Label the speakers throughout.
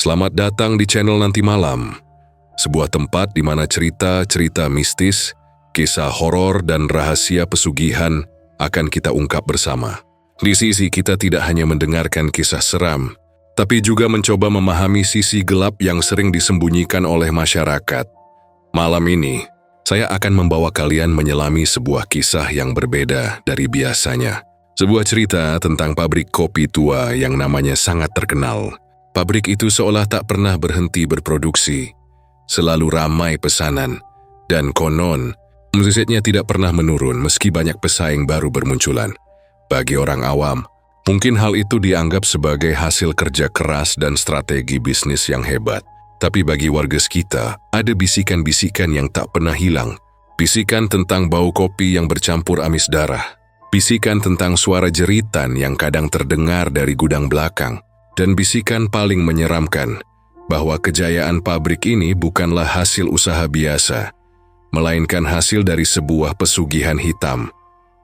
Speaker 1: Selamat datang di channel Nanti Malam, sebuah tempat di mana cerita-cerita mistis, kisah horor dan rahasia pesugihan akan kita ungkap bersama. Di sisi kita tidak hanya mendengarkan kisah seram, tapi juga mencoba memahami sisi gelap yang sering disembunyikan oleh masyarakat. Malam ini, saya akan membawa kalian menyelami sebuah kisah yang berbeda dari biasanya. Sebuah cerita tentang pabrik kopi tua yang namanya sangat terkenal. Pabrik itu seolah tak pernah berhenti berproduksi. Selalu ramai pesanan, dan konon, omsetnya tidak pernah menurun meski banyak pesaing baru bermunculan. Bagi orang awam, mungkin hal itu dianggap sebagai hasil kerja keras dan strategi bisnis yang hebat. Tapi bagi warga sekitar, ada bisikan-bisikan yang tak pernah hilang. Bisikan tentang bau kopi yang bercampur amis darah. Bisikan tentang suara jeritan yang kadang terdengar dari gudang belakang. Dan bisikan paling menyeramkan, bahwa kejayaan pabrik ini bukanlah hasil usaha biasa, melainkan hasil dari sebuah pesugihan hitam.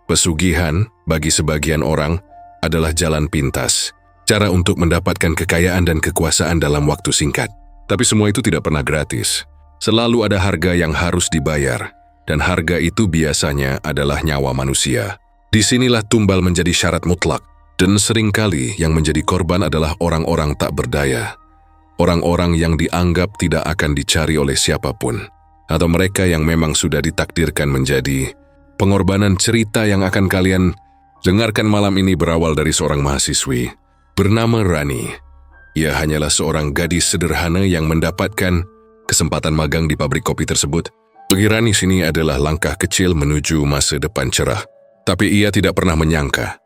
Speaker 1: Pesugihan, bagi sebagian orang, adalah jalan pintas, cara untuk mendapatkan kekayaan dan kekuasaan dalam waktu singkat. Tapi semua itu tidak pernah gratis. Selalu ada harga yang harus dibayar, dan harga itu biasanya adalah nyawa manusia. Disinilah tumbal menjadi syarat mutlak, dan seringkali yang menjadi korban adalah orang-orang tak berdaya. Orang-orang yang dianggap tidak akan dicari oleh siapapun, atau mereka yang memang sudah ditakdirkan menjadi pengorbanan. Cerita yang akan kalian dengarkan malam ini berawal dari seorang mahasiswi bernama Rani. Ia hanyalah seorang gadis sederhana yang mendapatkan kesempatan magang di pabrik kopi tersebut. Bagi Rani, sini adalah langkah kecil menuju masa depan cerah. Tapi ia tidak pernah menyangka,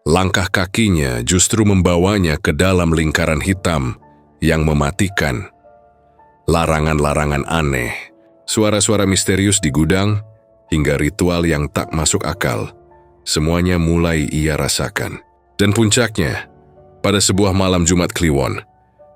Speaker 1: langkah kakinya justru membawanya ke dalam lingkaran hitam yang mematikan. Larangan-larangan aneh, suara-suara misterius di gudang, hingga ritual yang tak masuk akal. Semuanya mulai ia rasakan. Dan puncaknya, pada sebuah malam Jumat Kliwon,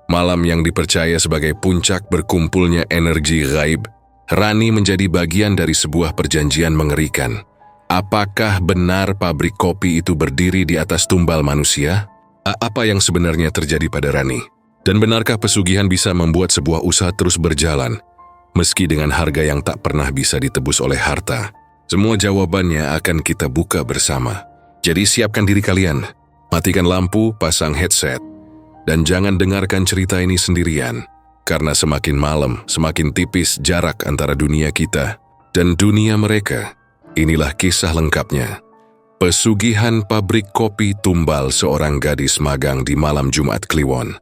Speaker 1: malam yang dipercaya sebagai puncak berkumpulnya energi gaib, Rani menjadi bagian dari sebuah perjanjian mengerikan. Apakah benar pabrik kopi itu berdiri di atas tumbal manusia? Apa yang sebenarnya terjadi pada Rani? Dan benarkah pesugihan bisa membuat sebuah usaha terus berjalan, meski dengan harga yang tak pernah bisa ditebus oleh harta? Semua jawabannya akan kita buka bersama. Jadi siapkan diri kalian, matikan lampu, pasang headset, dan jangan dengarkan cerita ini sendirian. Karena semakin malam, semakin tipis jarak antara dunia kita dan dunia mereka. Inilah kisah lengkapnya. Pesugihan pabrik kopi tumbal seorang gadis magang di malam Jumat Kliwon.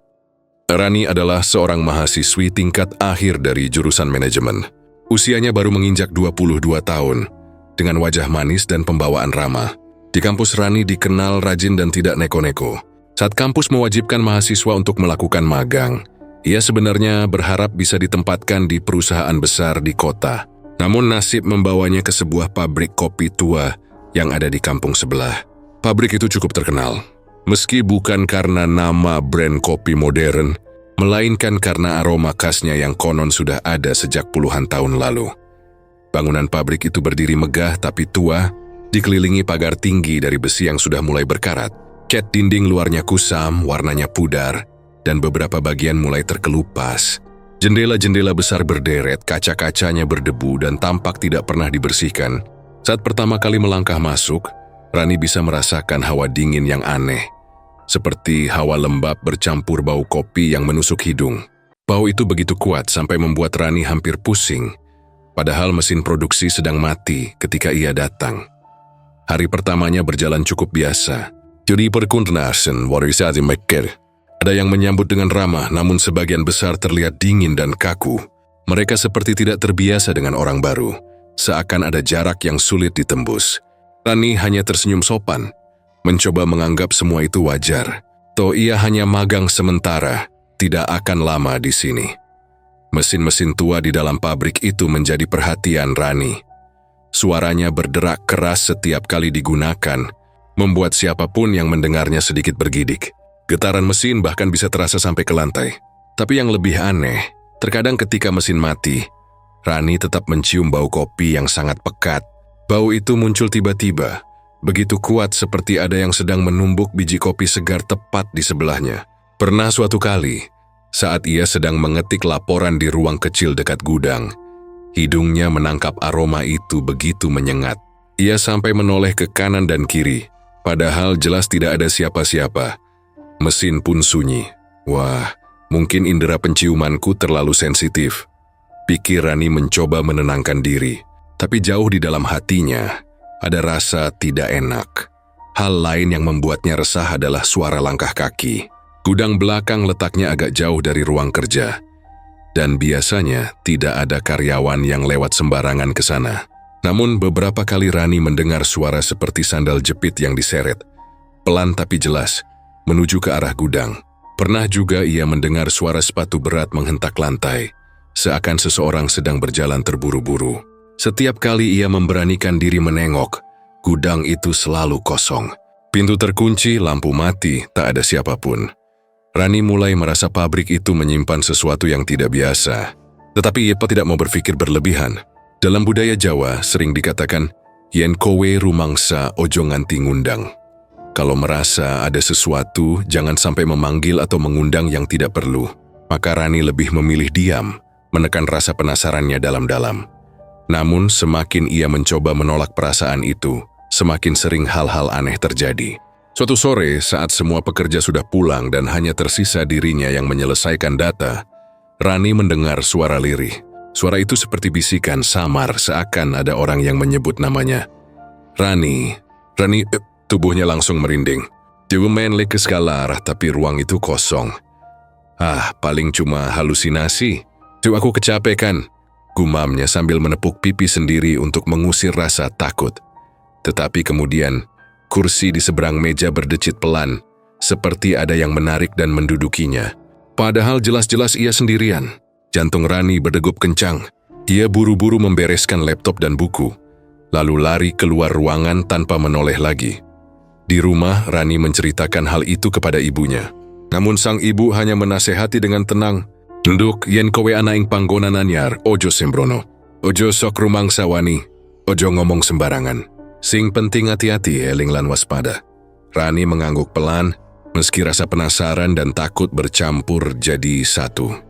Speaker 1: Rani adalah seorang mahasiswi tingkat akhir dari jurusan manajemen. Usianya baru menginjak 22 tahun, dengan wajah manis dan pembawaan ramah. Di kampus Rani dikenal rajin dan tidak neko-neko. Saat kampus mewajibkan mahasiswa untuk melakukan magang, ia sebenarnya berharap bisa ditempatkan di perusahaan besar di kota. Namun nasib membawanya ke sebuah pabrik kopi tua yang ada di kampung sebelah. Pabrik itu cukup terkenal, meski bukan karena nama brand kopi modern, melainkan karena aroma khasnya yang konon sudah ada sejak puluhan tahun lalu. Bangunan pabrik itu berdiri megah tapi tua, dikelilingi pagar tinggi dari besi yang sudah mulai berkarat. Cat dinding luarnya kusam, warnanya pudar, dan beberapa bagian mulai terkelupas. Jendela-jendela besar berderet, kaca-kacanya berdebu dan tampak tidak pernah dibersihkan. Saat pertama kali melangkah masuk, Rani bisa merasakan hawa dingin yang aneh, seperti hawa lembab bercampur bau kopi yang menusuk hidung. Bau itu begitu kuat sampai membuat Rani hampir pusing, padahal mesin produksi sedang mati ketika ia datang. Hari pertamanya berjalan cukup biasa. Jadi perkunnasen var saat mekker. Ada yang menyambut dengan ramah, namun sebagian besar terlihat dingin dan kaku. Mereka seperti tidak terbiasa dengan orang baru, seakan ada jarak yang sulit ditembus. Rani hanya tersenyum sopan, mencoba menganggap semua itu wajar. Toh ia hanya magang sementara, tidak akan lama di sini. Mesin-mesin tua di dalam pabrik itu menjadi perhatian Rani. Suaranya berderak keras setiap kali digunakan, membuat siapapun yang mendengarnya sedikit bergidik. Getaran mesin bahkan bisa terasa sampai ke lantai. Tapi yang lebih aneh, terkadang ketika mesin mati, Rani tetap mencium bau kopi yang sangat pekat. Bau itu muncul tiba-tiba, begitu kuat seperti ada yang sedang menumbuk biji kopi segar tepat di sebelahnya. Pernah suatu kali, Saat ia sedang mengetik laporan di ruang kecil dekat gudang, hidungnya menangkap aroma itu begitu menyengat. Ia sampai menoleh ke kanan dan kiri, padahal jelas tidak ada siapa-siapa. Mesin pun sunyi. Wah, mungkin indera penciumanku terlalu sensitif. Pikir Rani mencoba menenangkan diri, tapi jauh di dalam hatinya ada rasa tidak enak. Hal lain yang membuatnya resah adalah suara langkah kaki. Gudang belakang letaknya agak jauh dari ruang kerja, dan biasanya tidak ada karyawan yang lewat sembarangan ke sana. Namun beberapa kali Rani mendengar suara seperti sandal jepit yang diseret, pelan tapi jelas, menuju ke arah gudang. Pernah juga ia mendengar suara sepatu berat menghentak lantai, seakan seseorang sedang berjalan terburu-buru. Setiap kali ia memberanikan diri menengok, gudang itu selalu kosong. Pintu terkunci, lampu mati, tak ada siapapun. Rani mulai merasa pabrik itu menyimpan sesuatu yang tidak biasa. Tetapi ia tidak mau berpikir berlebihan. Dalam budaya Jawa sering dikatakan, yen kowe rumangsa ojo nganti ngundang. Kalau merasa ada sesuatu, jangan sampai memanggil atau mengundang yang tidak perlu. Maka Rani lebih memilih diam, menekan rasa penasarannya dalam-dalam. Namun semakin ia mencoba menolak perasaan itu, semakin sering hal-hal aneh terjadi. Suatu sore, saat semua pekerja sudah pulang dan hanya tersisa dirinya yang menyelesaikan data, Rani mendengar suara lirih. Suara itu seperti bisikan samar, seakan ada orang yang menyebut namanya. Rani, tubuhnya langsung merinding. Dia main ke segala arah, tapi ruang itu kosong. Paling cuma halusinasi. Tuh aku kecapekan, gumamnya sambil menepuk pipi sendiri untuk mengusir rasa takut. Tetapi kemudian, kursi di seberang meja berdecit pelan, seperti ada yang menarik dan mendudukinya. Padahal jelas-jelas ia sendirian. Jantung Rani berdegup kencang. Ia buru-buru membereskan laptop dan buku, lalu lari keluar ruangan tanpa menoleh lagi. Di rumah, Rani menceritakan hal itu kepada ibunya. Namun sang ibu hanya menasehati dengan tenang, "Nduk, yen kowe ana ing panggonan anyar, ojo sembrono. Ojo sok rumangsa wani. Ojo ngomong sembarangan. Sing penting hati-hati, eling lan waspada." Rani mengangguk pelan, meski rasa penasaran dan takut bercampur jadi satu.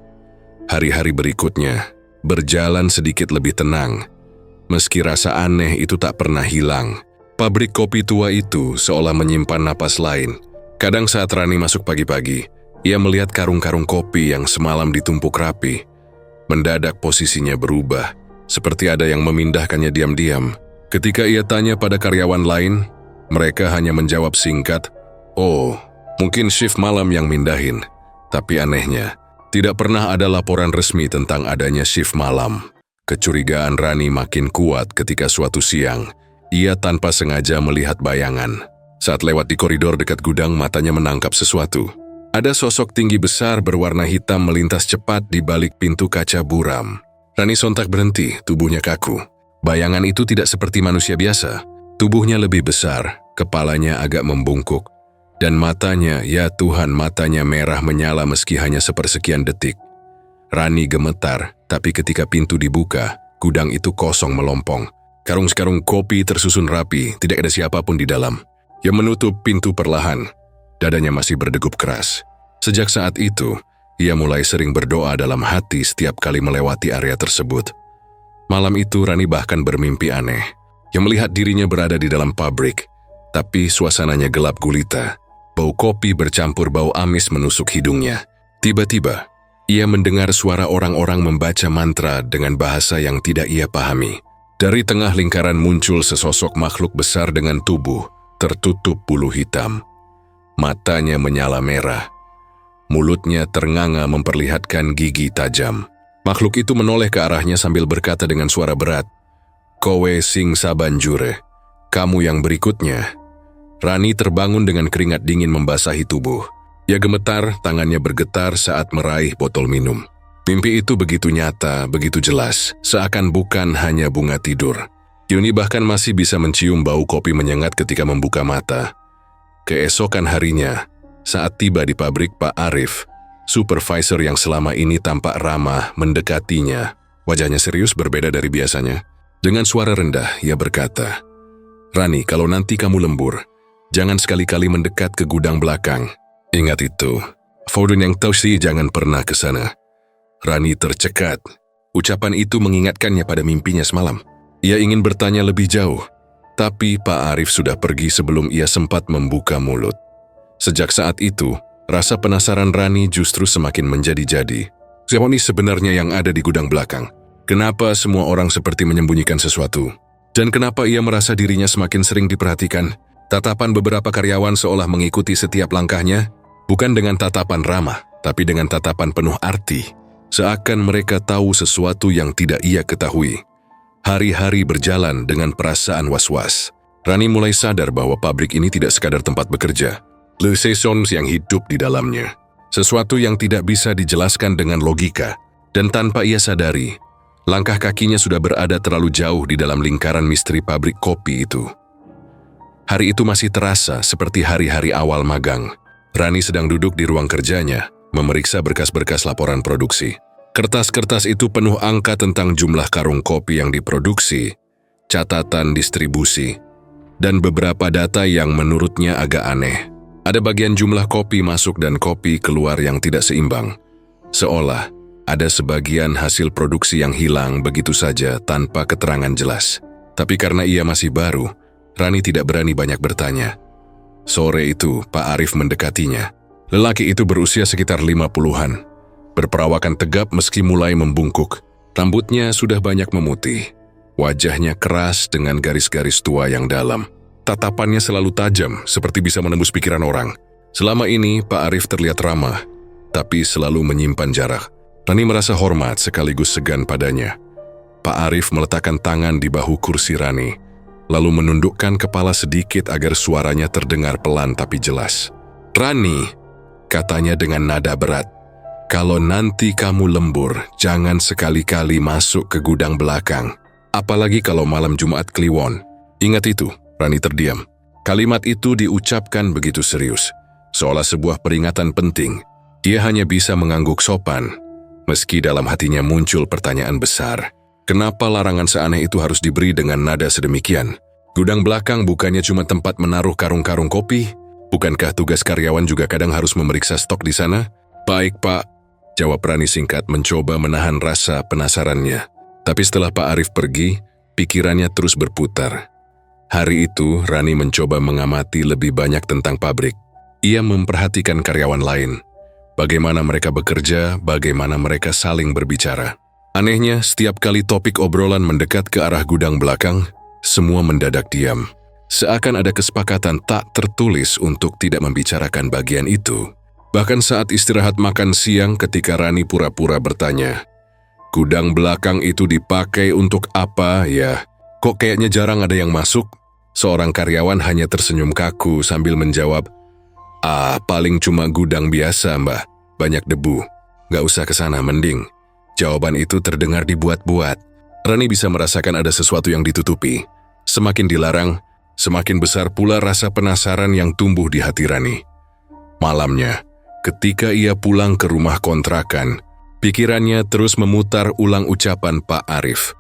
Speaker 1: Hari-hari berikutnya berjalan sedikit lebih tenang. Meski rasa aneh itu tak pernah hilang, pabrik kopi tua itu seolah menyimpan napas lain. Kadang saat Rani masuk pagi-pagi, ia melihat karung-karung kopi yang semalam ditumpuk rapi. Mendadak posisinya berubah, seperti ada yang memindahkannya diam-diam. Ketika ia tanya pada karyawan lain, mereka hanya menjawab singkat, "Oh, mungkin shift malam yang mindahin." Tapi anehnya, tidak pernah ada laporan resmi tentang adanya shift malam. Kecurigaan Rani makin kuat ketika suatu siang, ia tanpa sengaja melihat bayangan. Saat lewat di koridor dekat gudang, matanya menangkap sesuatu. Ada sosok tinggi besar berwarna hitam melintas cepat di balik pintu kaca buram. Rani sontak berhenti, tubuhnya kaku. Bayangan itu tidak seperti manusia biasa. Tubuhnya lebih besar, kepalanya agak membungkuk, dan matanya, ya Tuhan, matanya merah menyala meski hanya sepersekian detik. Rani gemetar, tapi ketika pintu dibuka, gudang itu kosong melompong. Karung-karung kopi tersusun rapi, tidak ada siapapun di dalam. Ia menutup pintu perlahan, dadanya masih berdegup keras. Sejak saat itu, ia mulai sering berdoa dalam hati setiap kali melewati area tersebut. Malam itu Rani bahkan bermimpi aneh. Ia melihat dirinya berada di dalam pabrik, tapi suasananya gelap gulita. Bau kopi bercampur bau amis menusuk hidungnya. Tiba-tiba, ia mendengar suara orang-orang membaca mantra dengan bahasa yang tidak ia pahami. Dari tengah lingkaran muncul sesosok makhluk besar dengan tubuh tertutup bulu hitam. Matanya menyala merah. Mulutnya ternganga memperlihatkan gigi tajam. Makhluk itu menoleh ke arahnya sambil berkata dengan suara berat, "Kowe sing sabanjure, kamu yang berikutnya." Rani terbangun dengan keringat dingin membasahi tubuh. Ia gemetar, tangannya bergetar saat meraih botol minum. Mimpi itu begitu nyata, begitu jelas, seakan bukan hanya bunga tidur. Yuni bahkan masih bisa mencium bau kopi menyengat ketika membuka mata. Keesokan harinya, saat tiba di pabrik, Pak Arif, supervisor yang selama ini tampak ramah, mendekatinya. Wajahnya serius berbeda dari biasanya. Dengan suara rendah, ia berkata, "Rani, kalau nanti kamu lembur, jangan sekali-kali mendekat ke gudang belakang. Ingat itu, Foden yang tahu sih jangan pernah ke sana. Rani tercekat. Ucapan itu mengingatkannya pada mimpinya semalam. Ia ingin bertanya lebih jauh, tapi Pak Arif sudah pergi sebelum ia sempat membuka mulut. Sejak saat itu, rasa penasaran Rani justru semakin menjadi-jadi. Siapa nih sebenarnya yang ada di gudang belakang? Kenapa semua orang seperti menyembunyikan sesuatu? Dan kenapa ia merasa dirinya semakin sering diperhatikan? Tatapan beberapa karyawan seolah mengikuti setiap langkahnya, bukan dengan tatapan ramah, tapi dengan tatapan penuh arti. Seakan mereka tahu sesuatu yang tidak ia ketahui. Hari-hari berjalan dengan perasaan was-was. Rani mulai sadar bahwa pabrik ini tidak sekadar tempat bekerja. Le Saisons yang hidup di dalamnya. Sesuatu yang tidak bisa dijelaskan dengan logika. Dan tanpa ia sadari, langkah kakinya sudah berada terlalu jauh di dalam lingkaran misteri pabrik kopi itu. Hari itu masih terasa seperti hari-hari awal magang. Rani sedang duduk di ruang kerjanya, memeriksa berkas-berkas laporan produksi. Kertas-kertas itu penuh angka tentang jumlah karung kopi yang diproduksi, catatan distribusi, dan beberapa data yang menurutnya agak aneh. Ada bagian jumlah kopi masuk dan kopi keluar yang tidak seimbang. Seolah ada sebagian hasil produksi yang hilang begitu saja tanpa keterangan jelas. Tapi karena ia masih baru, Rani tidak berani banyak bertanya. Sore itu, Pak Arif mendekatinya. Lelaki itu berusia sekitar 50-an. Berperawakan tegap meski mulai membungkuk. Rambutnya sudah banyak memutih. Wajahnya keras dengan garis-garis tua yang dalam. Tatapannya selalu tajam, seperti bisa menembus pikiran orang. Selama ini, Pak Arif terlihat ramah, tapi selalu menyimpan jarak. Rani merasa hormat sekaligus segan padanya. Pak Arif meletakkan tangan di bahu kursi Rani, lalu menundukkan kepala sedikit agar suaranya terdengar pelan tapi jelas. "Rani," katanya dengan nada berat. "Kalau nanti kamu lembur, jangan sekali-kali masuk ke gudang belakang. Apalagi kalau malam Jumat Kliwon." Ingat itu, Rani terdiam. Kalimat itu diucapkan begitu serius, seolah sebuah peringatan penting. Dia hanya bisa mengangguk sopan, meski dalam hatinya muncul pertanyaan besar. Kenapa larangan seaneh itu harus diberi dengan nada sedemikian? Gudang belakang bukannya cuma tempat menaruh karung-karung kopi? Bukankah tugas karyawan juga kadang harus memeriksa stok di sana? "Baik, Pak," jawab Rani singkat, mencoba menahan rasa penasarannya. Tapi setelah Pak Arif pergi, pikirannya terus berputar. Hari itu, Rani mencoba mengamati lebih banyak tentang pabrik. Ia memperhatikan karyawan lain. Bagaimana mereka bekerja, bagaimana mereka saling berbicara. Anehnya, setiap kali topik obrolan mendekat ke arah gudang belakang, semua mendadak diam. Seakan ada kesepakatan tak tertulis untuk tidak membicarakan bagian itu. Bahkan saat istirahat makan siang ketika Rani pura-pura bertanya, "Gudang belakang itu dipakai untuk apa ya? Kok kayaknya jarang ada yang masuk?" Seorang karyawan hanya tersenyum kaku sambil menjawab, "Paling cuma gudang biasa, Mbak. Banyak debu. Gak usah ke sana, mending." Jawaban itu terdengar dibuat-buat. Rani bisa merasakan ada sesuatu yang ditutupi. Semakin dilarang, semakin besar pula rasa penasaran yang tumbuh di hati Rani. Malamnya, ketika ia pulang ke rumah kontrakan, pikirannya terus memutar ulang ucapan Pak Arif.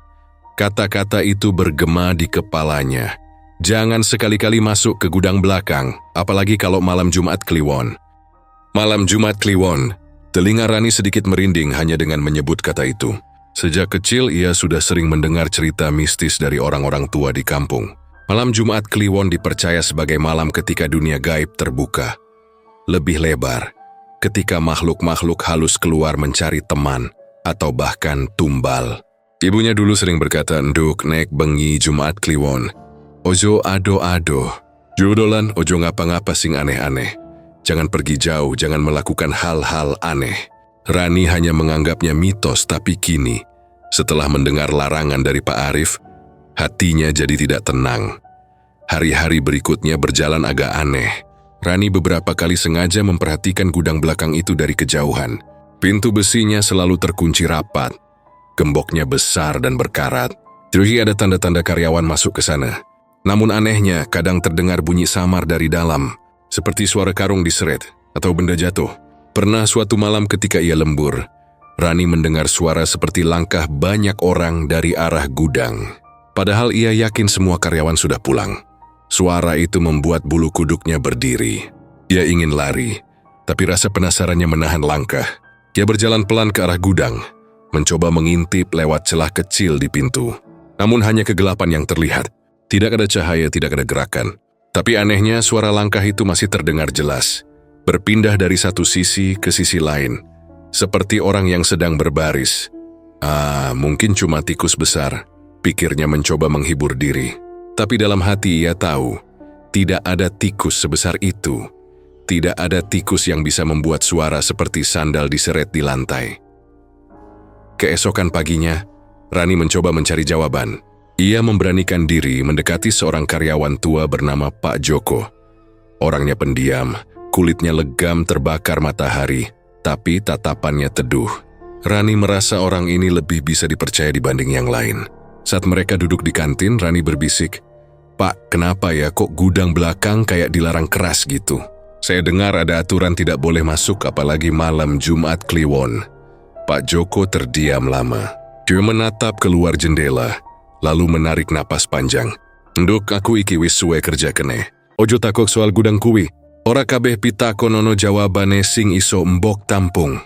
Speaker 1: Kata-kata itu bergema di kepalanya. Jangan sekali-kali masuk ke gudang belakang, apalagi kalau malam Jumat Kliwon. Malam Jumat Kliwon, telinga Rani sedikit merinding hanya dengan menyebut kata itu. Sejak kecil ia sudah sering mendengar cerita mistis dari orang-orang tua di kampung. Malam Jumat Kliwon dipercaya sebagai malam ketika dunia gaib terbuka. Lebih lebar, ketika makhluk-makhluk halus keluar mencari teman, atau bahkan tumbal. Ibunya dulu sering berkata, "Nduk nek bengi Jumat Kliwon, ojo ado-ado, jodolan ojo ngapa-ngapa sing aneh-aneh. Jangan pergi jauh, jangan melakukan hal-hal aneh." Rani hanya menganggapnya mitos, tapi kini, setelah mendengar larangan dari Pak Arif, hatinya jadi tidak tenang. Hari-hari berikutnya berjalan agak aneh. Rani beberapa kali sengaja memperhatikan gudang belakang itu dari kejauhan. Pintu besinya selalu terkunci rapat. Gemboknya besar dan berkarat. Jadi ada tanda-tanda karyawan masuk ke sana. Namun anehnya, kadang terdengar bunyi samar dari dalam, seperti suara karung diseret atau benda jatuh. Pernah suatu malam ketika ia lembur, Rani mendengar suara seperti langkah banyak orang dari arah gudang. Padahal ia yakin semua karyawan sudah pulang. Suara itu membuat bulu kuduknya berdiri. Ia ingin lari, tapi rasa penasarannya menahan langkah. Ia berjalan pelan ke arah gudang, mencoba mengintip lewat celah kecil di pintu. Namun hanya kegelapan yang terlihat. Tidak ada cahaya, tidak ada gerakan. Tapi anehnya suara langkah itu masih terdengar jelas, berpindah dari satu sisi ke sisi lain, seperti orang yang sedang berbaris. Mungkin cuma tikus besar, pikirnya mencoba menghibur diri. Tapi dalam hati ia tahu, tidak ada tikus sebesar itu. Tidak ada tikus yang bisa membuat suara seperti sandal diseret di lantai. Keesokan paginya, Rani mencoba mencari jawaban. Ia memberanikan diri mendekati seorang karyawan tua bernama Pak Joko. Orangnya pendiam, kulitnya legam terbakar matahari, tapi tatapannya teduh. Rani merasa orang ini lebih bisa dipercaya dibanding yang lain. Saat mereka duduk di kantin, Rani berbisik, "Pak, kenapa ya kok gudang belakang kayak dilarang keras gitu? Saya dengar ada aturan tidak boleh masuk apalagi malam Jumat Kliwon." Pak Joko terdiam lama. Dia menatap keluar jendela, lalu menarik napas panjang. "Nduk, aku iki wis suwe kerja kene. Ojo takok soal gudang kuwi. Ora kabeh pitakon ono jawabane sing iso mbok tampung.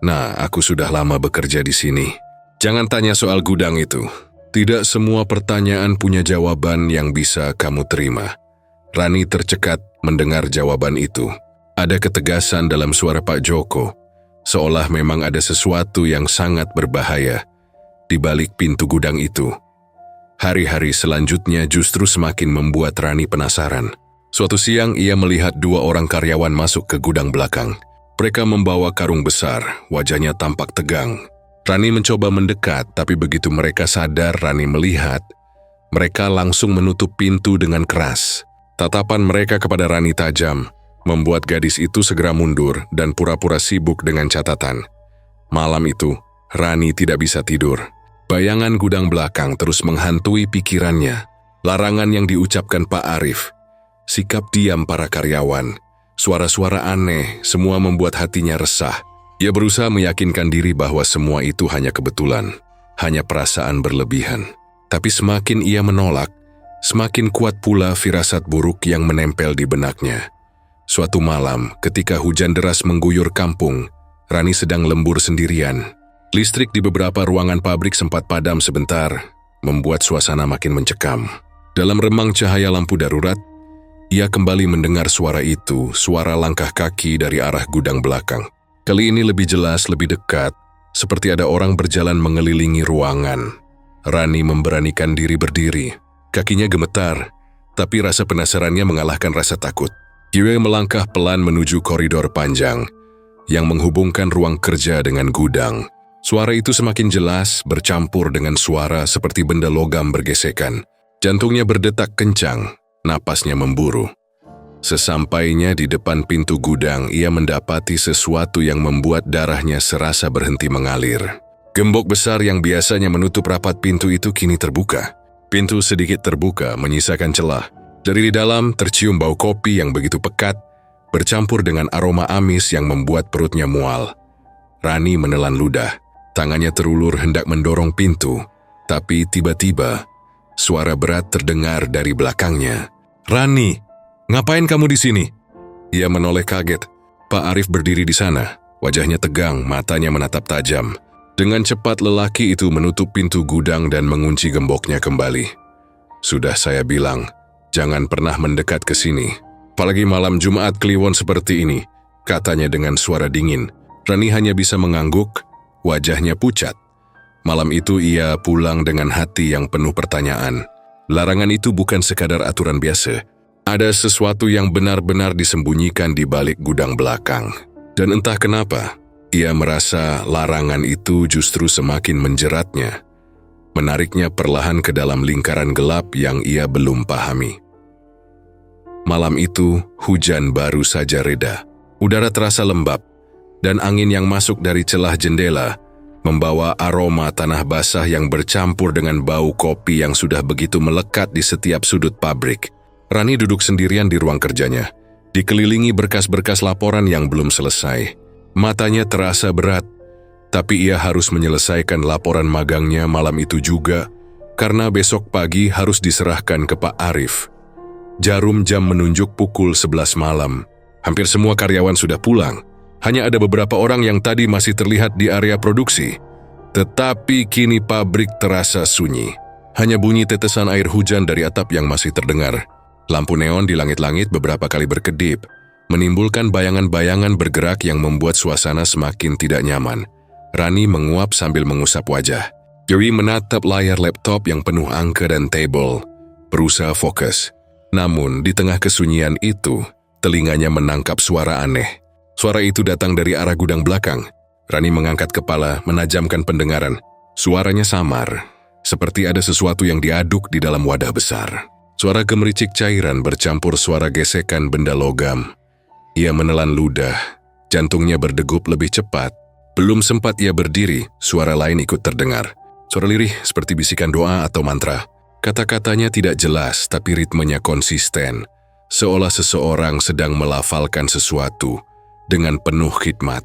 Speaker 1: Nah, aku sudah lama bekerja di sini. Jangan tanya soal gudang itu. Tidak semua pertanyaan punya jawaban yang bisa kamu terima." Rani tercekat mendengar jawaban itu. Ada ketegasan dalam suara Pak Joko, seolah memang ada sesuatu yang sangat berbahaya di balik pintu gudang itu. Hari-hari selanjutnya justru semakin membuat Rani penasaran. Suatu siang ia melihat dua orang karyawan masuk ke gudang belakang. Mereka membawa karung besar, wajahnya tampak tegang. Rani mencoba mendekat, tapi begitu mereka sadar Rani melihat, mereka langsung menutup pintu dengan keras. Tatapan mereka kepada Rani tajam, membuat gadis itu segera mundur dan pura-pura sibuk dengan catatan. Malam itu, Rani tidak bisa tidur. Bayangan gudang belakang terus menghantui pikirannya. Larangan yang diucapkan Pak Arif, sikap diam para karyawan, suara-suara aneh, semua membuat hatinya resah. Ia berusaha meyakinkan diri bahwa semua itu hanya kebetulan, hanya perasaan berlebihan. Tapi semakin ia menolak, semakin kuat pula firasat buruk yang menempel di benaknya. Suatu malam, ketika hujan deras mengguyur kampung, Rani sedang lembur sendirian. Listrik di beberapa ruangan pabrik sempat padam sebentar, membuat suasana makin mencekam. Dalam remang cahaya lampu darurat, ia kembali mendengar suara itu, suara langkah kaki dari arah gudang belakang. Kali ini lebih jelas, lebih dekat, seperti ada orang berjalan mengelilingi ruangan. Rani memberanikan diri berdiri. Kakinya gemetar, tapi rasa penasarannya mengalahkan rasa takut. Dia melangkah pelan menuju koridor panjang yang menghubungkan ruang kerja dengan gudang. Suara itu semakin jelas, bercampur dengan suara seperti benda logam bergesekan. Jantungnya berdetak kencang, napasnya memburu. Sesampainya di depan pintu gudang, ia mendapati sesuatu yang membuat darahnya serasa berhenti mengalir. Gembok besar yang biasanya menutup rapat pintu itu kini terbuka. Pintu sedikit terbuka, menyisakan celah. Dari di dalam tercium bau kopi yang begitu pekat, bercampur dengan aroma amis yang membuat perutnya mual. Rani menelan ludah. Tangannya terulur hendak mendorong pintu, tapi tiba-tiba suara berat terdengar dari belakangnya. "Rani, ngapain kamu di sini?" Ia menoleh kaget. Pak Arif berdiri di sana, wajahnya tegang, matanya menatap tajam. Dengan cepat lelaki itu menutup pintu gudang dan mengunci gemboknya kembali. "Sudah saya bilang, jangan pernah mendekat ke sini. Apalagi malam Jumat Kliwon seperti ini," katanya dengan suara dingin. Rani hanya bisa mengangguk, wajahnya pucat. Malam itu ia pulang dengan hati yang penuh pertanyaan. Larangan itu bukan sekadar aturan biasa. Ada sesuatu yang benar-benar disembunyikan di balik gudang belakang. Dan entah kenapa, ia merasa larangan itu justru semakin menjeratnya, menariknya perlahan ke dalam lingkaran gelap yang ia belum pahami. Malam itu, hujan baru saja reda. Udara terasa lembab, dan angin yang masuk dari celah jendela membawa aroma tanah basah yang bercampur dengan bau kopi yang sudah begitu melekat di setiap sudut pabrik. Rani duduk sendirian di ruang kerjanya, dikelilingi berkas-berkas laporan yang belum selesai. Matanya terasa berat, tapi ia harus menyelesaikan laporan magangnya malam itu juga, karena besok pagi harus diserahkan ke Pak Arif. Jarum jam menunjuk pukul 11 malam. Hampir semua karyawan sudah pulang. Hanya ada beberapa orang yang tadi masih terlihat di area produksi. Tetapi kini pabrik terasa sunyi. Hanya bunyi tetesan air hujan dari atap yang masih terdengar. Lampu neon di langit-langit beberapa kali berkedip, menimbulkan bayangan-bayangan bergerak yang membuat suasana semakin tidak nyaman. Rani menguap sambil mengusap wajah. Yui menatap layar laptop yang penuh angka dan tabel, berusaha fokus. Namun, di tengah kesunyian itu, telinganya menangkap suara aneh. Suara itu datang dari arah gudang belakang. Rani mengangkat kepala, menajamkan pendengaran. Suaranya samar, seperti ada sesuatu yang diaduk di dalam wadah besar. Suara gemericik cairan bercampur suara gesekan benda logam. Ia menelan ludah, jantungnya berdegup lebih cepat. Belum sempat ia berdiri, suara lain ikut terdengar. Suara lirih seperti bisikan doa atau mantra. Kata-katanya tidak jelas, tapi ritmenya konsisten. Seolah seseorang sedang melafalkan sesuatu dengan penuh khidmat.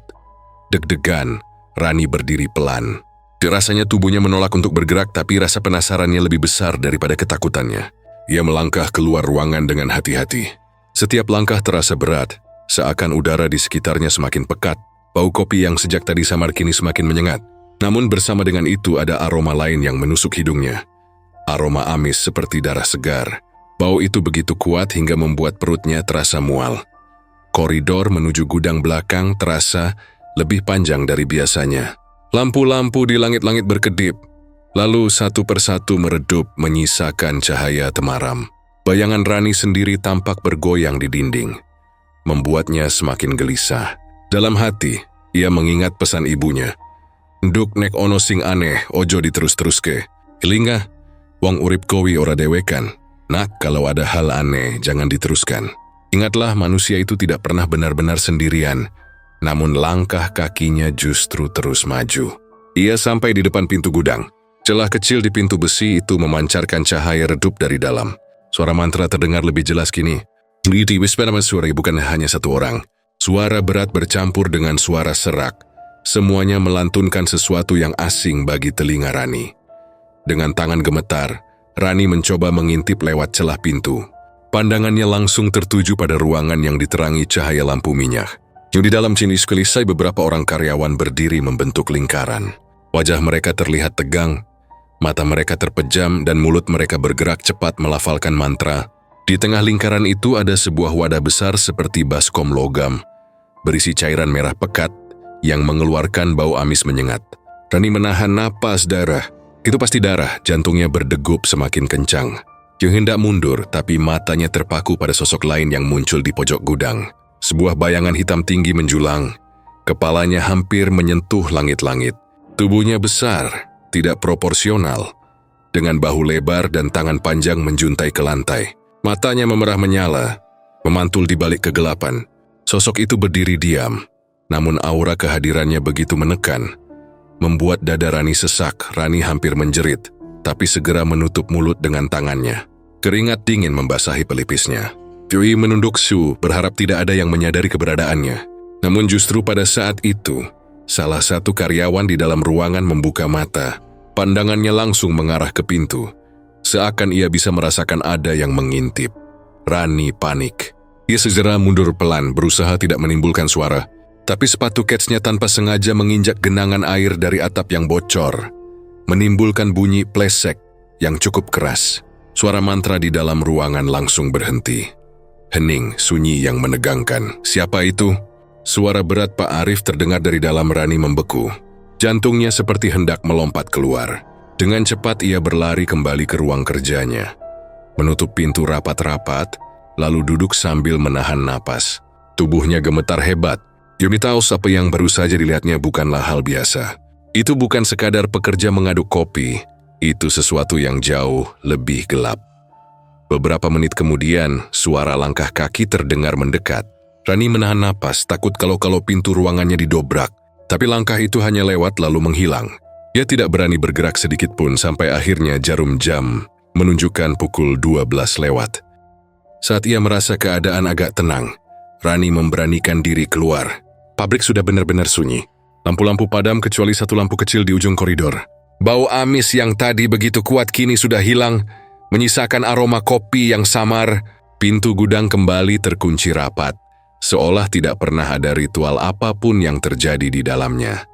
Speaker 1: Deg-degan, Rani berdiri pelan. Rasanya tubuhnya menolak untuk bergerak, tapi rasa penasarannya lebih besar daripada ketakutannya. Ia melangkah keluar ruangan dengan hati-hati. Setiap langkah terasa berat, seakan udara di sekitarnya semakin pekat. Bau kopi yang sejak tadi samar kini semakin menyengat. Namun bersama dengan itu ada aroma lain yang menusuk hidungnya. Aroma amis seperti darah segar. Bau itu begitu kuat hingga membuat perutnya terasa mual. Koridor menuju gudang belakang terasa lebih panjang dari biasanya. Lampu-lampu di langit-langit berkedip, lalu satu persatu meredup menyisakan cahaya temaram. Bayangan Rani sendiri tampak bergoyang di dinding, membuatnya semakin gelisah. Dalam hati, ia mengingat pesan ibunya. Nduk nek ono sing aneh, ojo diterus-teruske. Ilinga, wong urip kowi ora dewekan. Nak, kalau ada hal aneh, jangan diteruskan. Ingatlah, manusia itu tidak pernah benar-benar sendirian. Namun langkah kakinya justru terus maju. Ia sampai di depan pintu gudang. Celah kecil di pintu besi itu memancarkan cahaya redup dari dalam. Suara mantra terdengar lebih jelas kini. Di Wispenama suara bukan hanya satu orang. Suara berat bercampur dengan suara serak. Semuanya melantunkan sesuatu yang asing bagi telinga Rani. Dengan tangan gemetar, Rani mencoba mengintip lewat celah pintu. Pandangannya langsung tertuju pada ruangan yang diterangi cahaya lampu minyak. Di dalam sini sekelisai beberapa orang karyawan berdiri membentuk lingkaran. Wajah mereka terlihat tegang, mata mereka terpejam dan mulut mereka bergerak cepat melafalkan mantra. Di tengah lingkaran itu ada sebuah wadah besar seperti baskom logam, berisi cairan merah pekat yang mengeluarkan bau amis menyengat. Rani menahan napas darah. Itu pasti darah, jantungnya berdegup semakin kencang. Dia hendak mundur, tapi matanya terpaku pada sosok lain yang muncul di pojok gudang. Sebuah bayangan hitam tinggi menjulang. Kepalanya hampir menyentuh langit-langit. Tubuhnya besar, tidak proporsional, dengan bahu lebar dan tangan panjang menjuntai ke lantai. Matanya memerah menyala, memantul di balik kegelapan. Sosok itu berdiri diam, namun aura kehadirannya begitu menekan, membuat dada Rani sesak. Rani hampir menjerit, tapi segera menutup mulut dengan tangannya. Keringat dingin membasahi pelipisnya. Yui menunduk Su, berharap tidak ada yang menyadari keberadaannya. Namun justru pada saat itu, salah satu karyawan di dalam ruangan membuka mata. Pandangannya langsung mengarah ke pintu, seakan ia bisa merasakan ada yang mengintip. Rani panik. Ia segera mundur pelan, berusaha tidak menimbulkan suara. Tapi sepatu ketsnya tanpa sengaja menginjak genangan air dari atap yang bocor, menimbulkan bunyi plesek yang cukup keras. Suara mantra di dalam ruangan langsung berhenti. Hening, sunyi yang menegangkan. Siapa itu? Suara berat Pak Arif terdengar dari dalam. Rani membeku. Jantungnya seperti hendak melompat keluar. Dengan cepat ia berlari kembali ke ruang kerjanya. Menutup pintu rapat-rapat, lalu duduk sambil menahan napas. Tubuhnya gemetar hebat. Yumi tahu apa yang baru saja dilihatnya bukanlah hal biasa. Itu bukan sekadar pekerja mengaduk kopi, itu sesuatu yang jauh lebih gelap. Beberapa menit kemudian, suara langkah kaki terdengar mendekat. Rani menahan napas, takut kalau pintu ruangannya didobrak. Tapi langkah itu hanya lewat lalu menghilang. Ia tidak berani bergerak sedikit pun sampai akhirnya jarum jam menunjukkan pukul 12 lewat. Saat ia merasa keadaan agak tenang, Rani memberanikan diri keluar. Pabrik sudah benar-benar sunyi. Lampu-lampu padam kecuali satu lampu kecil di ujung koridor. Bau amis yang tadi begitu kuat kini sudah hilang, menyisakan aroma kopi yang samar. Pintu gudang kembali terkunci rapat. seolah tidak pernah ada ritual apapun yang terjadi di dalamnya.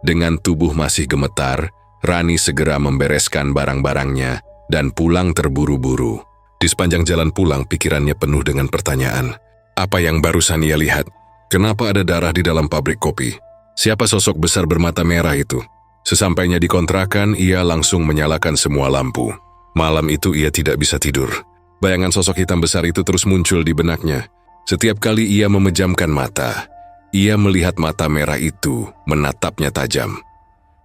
Speaker 1: Dengan tubuh masih gemetar, Rani segera membereskan barang-barangnya dan pulang terburu-buru. Di sepanjang jalan pulang, pikirannya penuh dengan pertanyaan. Apa yang barusan ia lihat? Kenapa ada darah di dalam pabrik kopi? Siapa sosok besar bermata merah itu? Sesampainya di kontrakan, ia langsung menyalakan semua lampu. Malam itu ia tidak bisa tidur. Bayangan sosok hitam besar itu terus muncul di benaknya. Setiap kali ia memejamkan mata, ia melihat mata merah itu menatapnya tajam.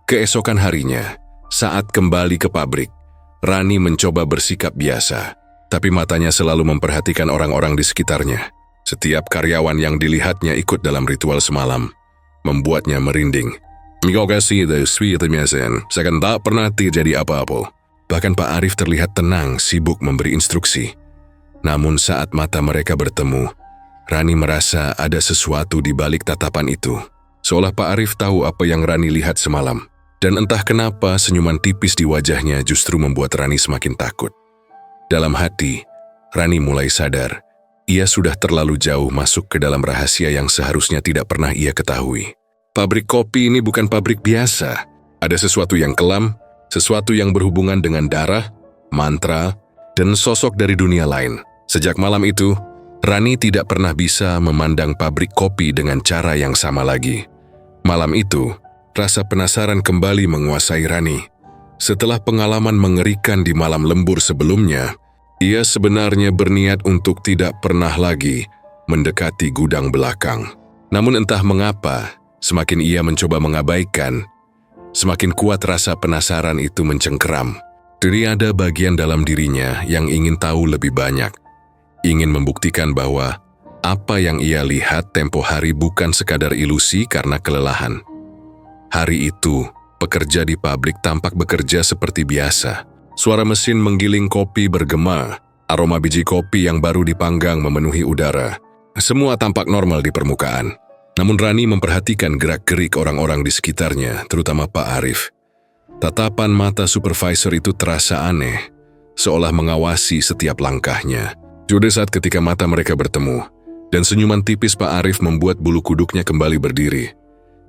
Speaker 1: Keesokan harinya, saat kembali ke pabrik, Rani mencoba bersikap biasa, tapi matanya selalu memperhatikan orang-orang di sekitarnya. Setiap karyawan yang dilihatnya ikut dalam ritual semalam, membuatnya merinding. Seakan tak pernah terjadi apa-apa. Bahkan Pak Arif terlihat tenang, sibuk memberi instruksi. Namun saat mata mereka bertemu, Rani merasa ada sesuatu di balik tatapan itu. Seolah Pak Arif tahu apa yang Rani lihat semalam. Dan entah kenapa senyuman tipis di wajahnya justru membuat Rani semakin takut. Dalam hati, Rani mulai sadar, ia sudah terlalu jauh masuk ke dalam rahasia yang seharusnya tidak pernah ia ketahui. Pabrik kopi ini bukan pabrik biasa. Ada sesuatu yang kelam, sesuatu yang berhubungan dengan darah, mantra, dan sosok dari dunia lain. Sejak malam itu, Rani tidak pernah bisa memandang pabrik kopi dengan cara yang sama lagi. Malam itu, rasa penasaran kembali menguasai Rani. Setelah pengalaman mengerikan di malam lembur sebelumnya, ia sebenarnya berniat untuk tidak pernah lagi mendekati gudang belakang. Namun entah mengapa, semakin ia mencoba mengabaikan, semakin kuat rasa penasaran itu mencengkeram. Jadi ada bagian dalam dirinya yang ingin tahu lebih banyak. Ingin membuktikan bahwa apa yang ia lihat tempo hari bukan sekadar ilusi karena kelelahan. Hari itu, pekerja di pabrik tampak bekerja seperti biasa. Suara mesin menggiling kopi bergema, aroma biji kopi yang baru dipanggang memenuhi udara. Semua tampak normal di permukaan. Namun Rani memperhatikan gerak-gerik orang-orang di sekitarnya, terutama Pak Arif. Tatapan mata supervisor itu terasa aneh, seolah mengawasi setiap langkahnya. Sudah saat ketika mata mereka bertemu, dan senyuman tipis Pak Arif membuat bulu kuduknya kembali berdiri.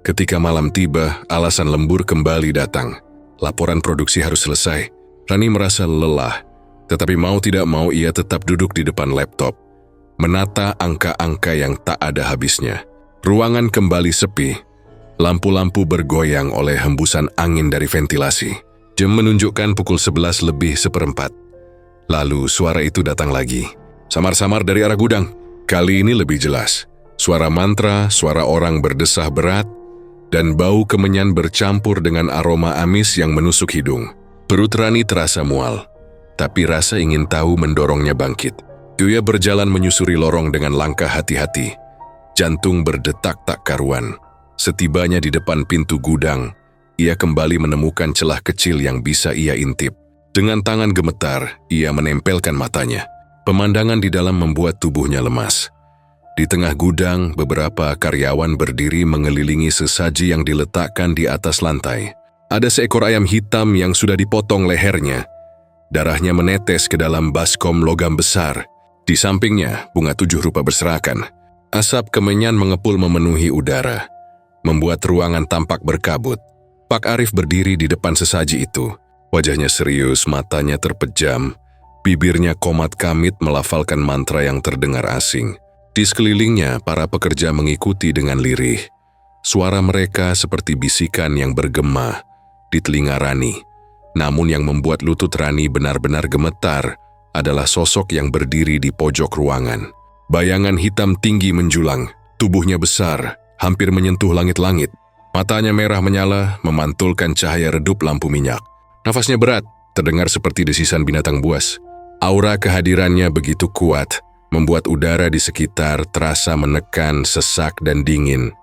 Speaker 1: Ketika malam tiba, alasan lembur kembali datang. Laporan produksi harus selesai. Rani merasa lelah, tetapi mau tidak mau ia tetap duduk di depan laptop, menata angka-angka yang tak ada habisnya. Ruangan kembali sepi. Lampu-lampu bergoyang oleh hembusan angin dari ventilasi. Jam menunjukkan pukul 11:04. Lalu suara itu datang lagi. Samar-samar dari arah gudang. Kali ini lebih jelas. Suara mantra, suara orang berdesah berat, dan bau kemenyan bercampur dengan aroma amis yang menusuk hidung. Perut Rani terasa mual, tapi rasa ingin tahu mendorongnya bangkit. Ia berjalan menyusuri lorong dengan langkah hati-hati. Jantung berdetak tak karuan. Setibanya di depan pintu gudang, ia kembali menemukan celah kecil yang bisa ia intip. Dengan tangan gemetar, ia menempelkan matanya. Pemandangan di dalam membuat tubuhnya lemas. Di tengah gudang, beberapa karyawan berdiri mengelilingi sesaji yang diletakkan di atas lantai. Ada seekor ayam hitam yang sudah dipotong lehernya. Darahnya menetes ke dalam baskom logam besar. Di sampingnya, bunga 7 rupa berserakan. Asap kemenyan mengepul memenuhi udara, membuat ruangan tampak berkabut. Pak Arif berdiri di depan sesaji itu. Wajahnya serius, matanya terpejam. Bibirnya komat kamit melafalkan mantra yang terdengar asing. Di sekelilingnya, para pekerja mengikuti dengan lirih. Suara mereka seperti bisikan yang bergema di telinga Rani. Namun yang membuat lutut Rani benar-benar gemetar adalah sosok yang berdiri di pojok ruangan. Bayangan hitam tinggi menjulang, tubuhnya besar, hampir menyentuh langit-langit. Matanya merah menyala, memantulkan cahaya redup lampu minyak. Nafasnya berat, terdengar seperti desisan binatang buas. Aura kehadirannya begitu kuat, membuat udara di sekitar terasa menekan, sesak, dan dingin.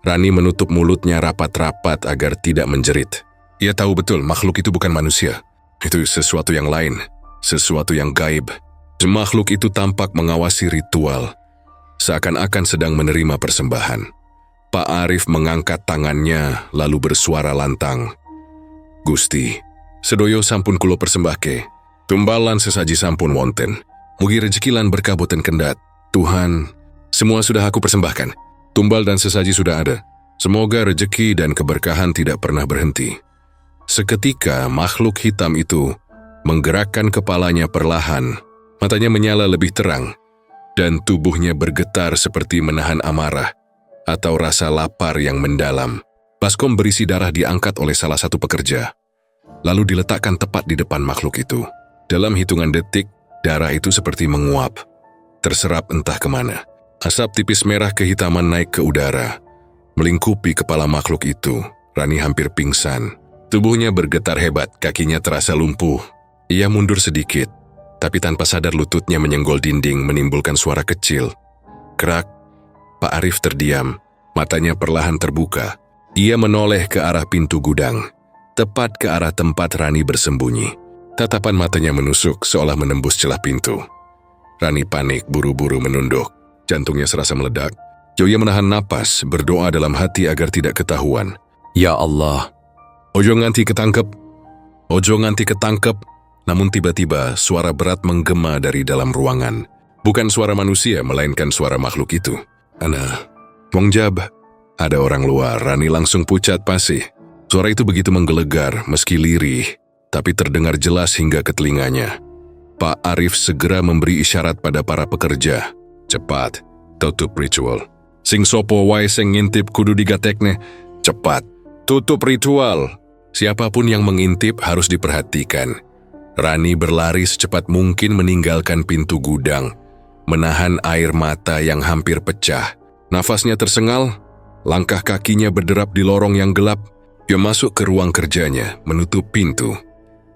Speaker 1: Rani menutup mulutnya rapat-rapat agar tidak menjerit. Ia tahu betul makhluk itu bukan manusia. Itu sesuatu yang lain, sesuatu yang gaib. Makhluk itu tampak mengawasi ritual, seakan-akan sedang menerima persembahan. Pak Arif mengangkat tangannya lalu bersuara lantang. Gusti, sedoyo sampun kulo persembahke, tumbalan sesaji sampun wonten. Mugi rejekilan berkaboten kendat. Tuhan, Semua sudah aku persembahkan. Tumbal dan sesaji sudah ada. Semoga rejeki dan keberkahan tidak pernah berhenti. Seketika makhluk hitam itu menggerakkan kepalanya perlahan. Matanya menyala lebih terang, dan tubuhnya bergetar seperti menahan amarah atau rasa lapar yang mendalam. Baskom berisi darah diangkat oleh salah satu pekerja, lalu diletakkan tepat di depan makhluk itu. Dalam hitungan detik, darah itu seperti menguap, terserap entah kemana. Asap tipis merah kehitaman naik ke udara, melingkupi kepala makhluk itu. Rani hampir pingsan. Tubuhnya bergetar hebat, kakinya terasa lumpuh. Ia mundur sedikit, tapi tanpa sadar lututnya menyenggol dinding menimbulkan suara kecil. Kerak. Pak Arif terdiam, matanya perlahan terbuka. Ia menoleh ke arah pintu gudang, tepat ke arah tempat Rani bersembunyi. Tatapan matanya menusuk seolah menembus celah pintu. Rani panik, buru-buru menunduk. Jantungnya serasa meledak. Joya menahan napas, berdoa dalam hati agar tidak ketahuan.
Speaker 2: Ya Allah.
Speaker 1: Ojo nganti ketangkep. Ojo nganti ketangkep. Namun tiba-tiba suara berat menggema dari dalam ruangan. Bukan suara manusia, melainkan suara makhluk itu. Ana, Wong Jab. Ada orang luar. Rani langsung pucat pasi. Suara itu begitu menggelegar, meski lirih, tapi terdengar jelas hingga ke telinganya. Pak Arif segera memberi isyarat pada para pekerja. Cepat, tutup ritual. Sing sopo wae sing ngintip kudu digatekne. Cepat, tutup ritual. Siapapun yang mengintip harus diperhatikan. Rani berlari secepat mungkin meninggalkan pintu gudang, menahan air mata yang hampir pecah. Nafasnya tersengal, langkah kakinya berderap di lorong yang gelap. Dia masuk ke ruang kerjanya, menutup pintu,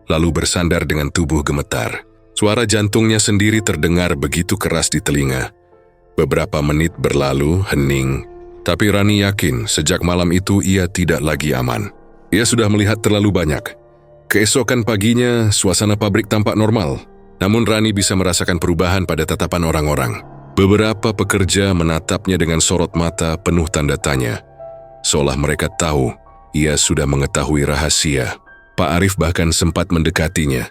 Speaker 1: lalu bersandar dengan tubuh gemetar. Suara jantungnya sendiri terdengar begitu keras di telinga. Beberapa menit berlalu, hening, tapi Rani yakin sejak malam itu ia tidak lagi aman. Ia sudah melihat terlalu banyak. Keesokan paginya, suasana pabrik tampak normal, namun Rani bisa merasakan perubahan pada tatapan orang-orang. Beberapa pekerja menatapnya dengan sorot mata penuh tanda tanya, seolah mereka tahu ia sudah mengetahui rahasia. Pak Arif bahkan sempat mendekatinya,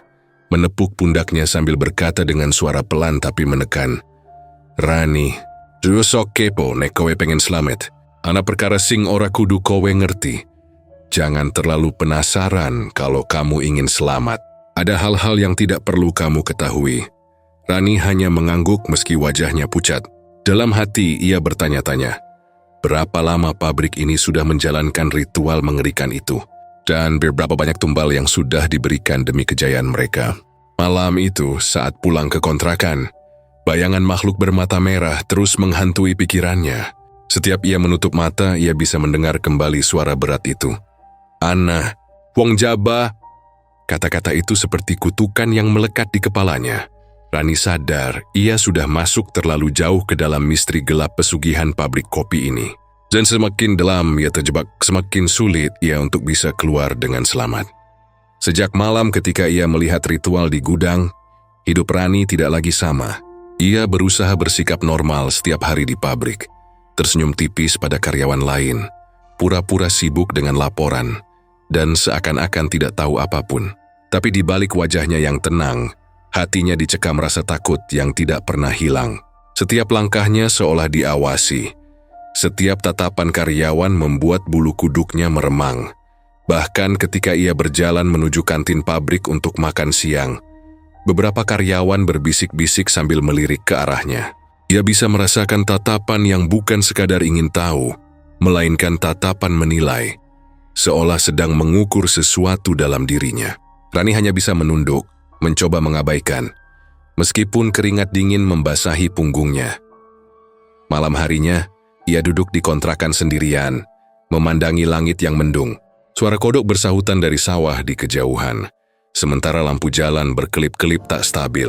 Speaker 1: menepuk pundaknya sambil berkata dengan suara pelan tapi menekan, Rani, du sok kepo nek kowe pengen selamat. Ana perkara sing ora kudu kowe ngerti. Jangan terlalu penasaran kalau kamu ingin selamat. Ada hal-hal yang tidak perlu kamu ketahui. Rani hanya mengangguk meski wajahnya pucat. Dalam hati ia bertanya-tanya, berapa lama pabrik ini sudah menjalankan ritual mengerikan itu? Dan berapa banyak tumbal yang sudah diberikan demi kejayaan mereka? Malam itu saat pulang ke kontrakan, bayangan makhluk bermata merah terus menghantui pikirannya. Setiap ia menutup mata, ia bisa mendengar kembali suara berat itu. Ana, Wong Jaba. Kata-kata itu seperti kutukan yang melekat di kepalanya. Rani sadar ia sudah masuk terlalu jauh ke dalam misteri gelap pesugihan pabrik kopi ini. Dan semakin dalam ia terjebak, semakin sulit ia untuk bisa keluar dengan selamat. Sejak malam ketika ia melihat ritual di gudang, hidup Rani tidak lagi sama. Ia berusaha bersikap normal setiap hari di pabrik, tersenyum tipis pada karyawan lain, pura-pura sibuk dengan laporan, dan seakan-akan tidak tahu apapun. Tapi di balik wajahnya yang tenang, hatinya dicekam rasa takut yang tidak pernah hilang. Setiap langkahnya seolah diawasi. Setiap tatapan karyawan membuat bulu kuduknya meremang. Bahkan ketika ia berjalan menuju kantin pabrik untuk makan siang, beberapa karyawan berbisik-bisik sambil melirik ke arahnya. Ia bisa merasakan tatapan yang bukan sekadar ingin tahu, melainkan tatapan menilai, seolah sedang mengukur sesuatu dalam dirinya. Rani hanya bisa menunduk, mencoba mengabaikan, meskipun keringat dingin membasahi punggungnya. Malam harinya, ia duduk di kontrakan sendirian, memandangi langit yang mendung. Suara kodok bersahutan dari sawah di kejauhan, sementara lampu jalan berkelip-kelip tak stabil.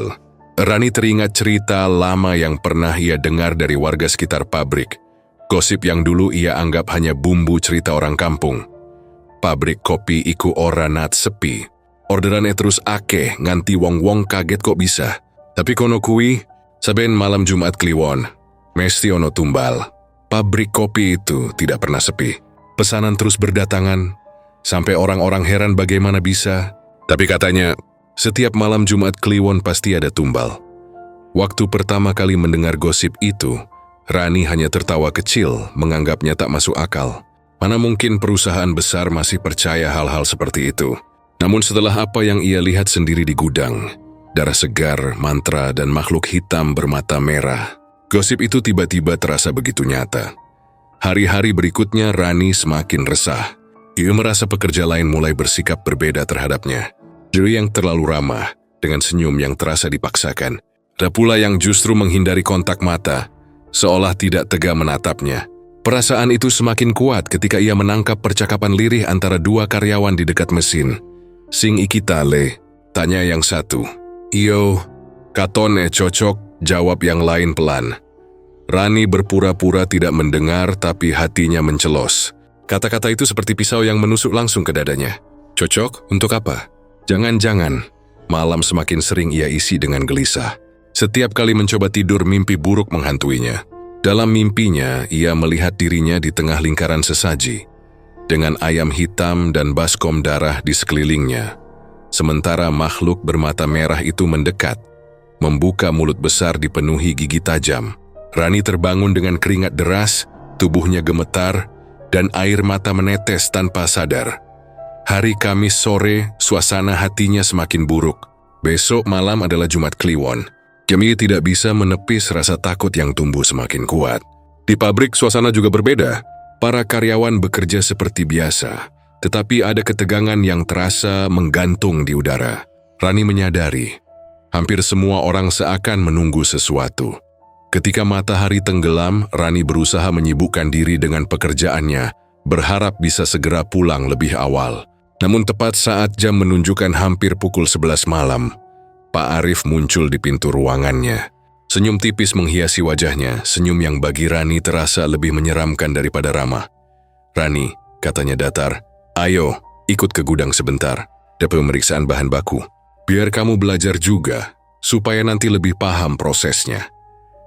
Speaker 1: Rani teringat cerita lama yang pernah ia dengar dari warga sekitar pabrik. Gosip yang dulu ia anggap hanya bumbu cerita orang kampung. Pabrik kopi iku ora nat sepi. Orderannya terus akeh, nganti wong-wong kaget kok bisa. Tapi kono kui, saben malam Jumat Kliwon, mesti ono tumbal. Pabrik kopi itu tidak pernah sepi. Pesanan terus berdatangan, sampai orang-orang heran bagaimana bisa. Tapi katanya, setiap malam Jumat Kliwon pasti ada tumbal. Waktu pertama kali mendengar gosip itu, Rani hanya tertawa kecil, menganggapnya tak masuk akal. Mana mungkin perusahaan besar masih percaya hal-hal seperti itu. Namun setelah apa yang ia lihat sendiri di gudang, darah segar, mantra, dan makhluk hitam bermata merah, gosip itu tiba-tiba terasa begitu nyata. Hari-hari berikutnya Rani semakin resah. Ia merasa pekerja lain mulai bersikap berbeda terhadapnya. Diri yang terlalu ramah, dengan senyum yang terasa dipaksakan. Ada pula yang justru menghindari kontak mata, seolah tidak tega menatapnya. Perasaan itu semakin kuat ketika ia menangkap percakapan lirih antara dua karyawan di dekat mesin. "Sing iki tale?" tanya yang satu. "Iyo, katone cocok," jawab yang lain pelan. Rani berpura-pura tidak mendengar tapi hatinya mencelos. Kata-kata itu seperti pisau yang menusuk langsung ke dadanya. Cocok? Untuk apa? Jangan-jangan. Malam semakin sering ia isi dengan gelisah. Setiap kali mencoba tidur, mimpi buruk menghantuinya. Dalam mimpinya, ia melihat dirinya di tengah lingkaran sesaji, dengan ayam hitam dan baskom darah di sekelilingnya. Sementara makhluk bermata merah itu mendekat, membuka mulut besar dipenuhi gigi tajam. Rani terbangun dengan keringat deras, tubuhnya gemetar, dan air mata menetes tanpa sadar. Hari Kamis sore, suasana hatinya semakin buruk. Besok malam adalah Jumat Kliwon. Kami tidak bisa menepis rasa takut yang tumbuh semakin kuat. Di pabrik suasana juga berbeda. Para karyawan bekerja seperti biasa, tetapi ada ketegangan yang terasa menggantung di udara. Rani menyadari, hampir semua orang seakan menunggu sesuatu. Ketika matahari tenggelam, Rani berusaha menyibukkan diri dengan pekerjaannya, berharap bisa segera pulang lebih awal. Namun tepat saat jam menunjukkan hampir pukul 11 malam, Pak Arif muncul di pintu ruangannya. Senyum tipis menghiasi wajahnya, senyum yang bagi Rani terasa lebih menyeramkan daripada ramah. "Rani," katanya datar, "ayo, ikut ke gudang sebentar. Ada pemeriksaan bahan baku. Biar kamu belajar juga, supaya nanti lebih paham prosesnya."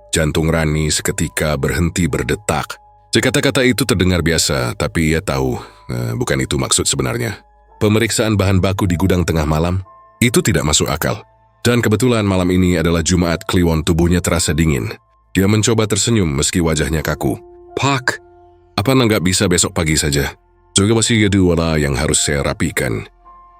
Speaker 1: Jantung Rani seketika berhenti berdetak. Kata-kata itu terdengar biasa, tapi ia tahu, bukan itu maksud sebenarnya. Pemeriksaan bahan baku di gudang tengah malam, itu tidak masuk akal. Dan kebetulan malam ini adalah Jumat Kliwon, tubuhnya terasa dingin. Dia mencoba tersenyum meski wajahnya kaku. "Pak, apa nggak bisa besok pagi saja? Juga masih ada dua yang harus saya rapikan."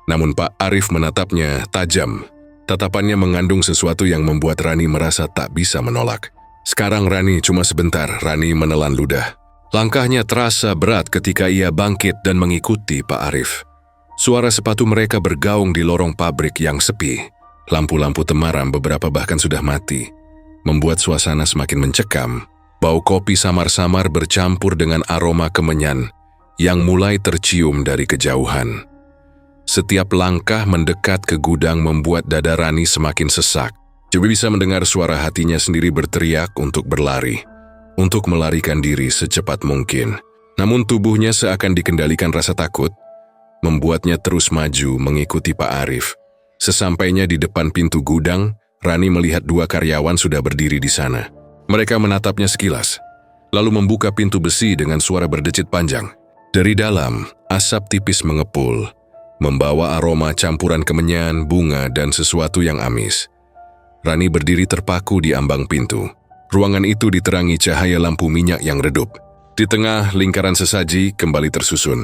Speaker 1: Namun Pak Arif menatapnya tajam. Tatapannya mengandung sesuatu yang membuat Rani merasa tak bisa menolak. "Sekarang Rani, cuma sebentar." Rani menelan ludah. Langkahnya terasa berat ketika ia bangkit dan mengikuti Pak Arif. Suara sepatu mereka bergaung di lorong pabrik yang sepi. Lampu-lampu temaram, beberapa bahkan sudah mati, membuat suasana semakin mencekam. Bau kopi samar-samar bercampur dengan aroma kemenyan yang mulai tercium dari kejauhan. Setiap langkah mendekat ke gudang membuat dada Rani semakin sesak. Coba bisa mendengar suara hatinya sendiri berteriak untuk berlari, untuk melarikan diri secepat mungkin. Namun tubuhnya seakan dikendalikan rasa takut, membuatnya terus maju mengikuti Pak Arif. Sesampainya di depan pintu gudang, Rani melihat dua karyawan sudah berdiri di sana. Mereka menatapnya sekilas, lalu membuka pintu besi dengan suara berdecit panjang. Dari dalam, asap tipis mengepul, membawa aroma campuran kemenyan, bunga, dan sesuatu yang amis. Rani berdiri terpaku di ambang pintu. Ruangan itu diterangi cahaya lampu minyak yang redup. Di tengah lingkaran sesaji kembali tersusun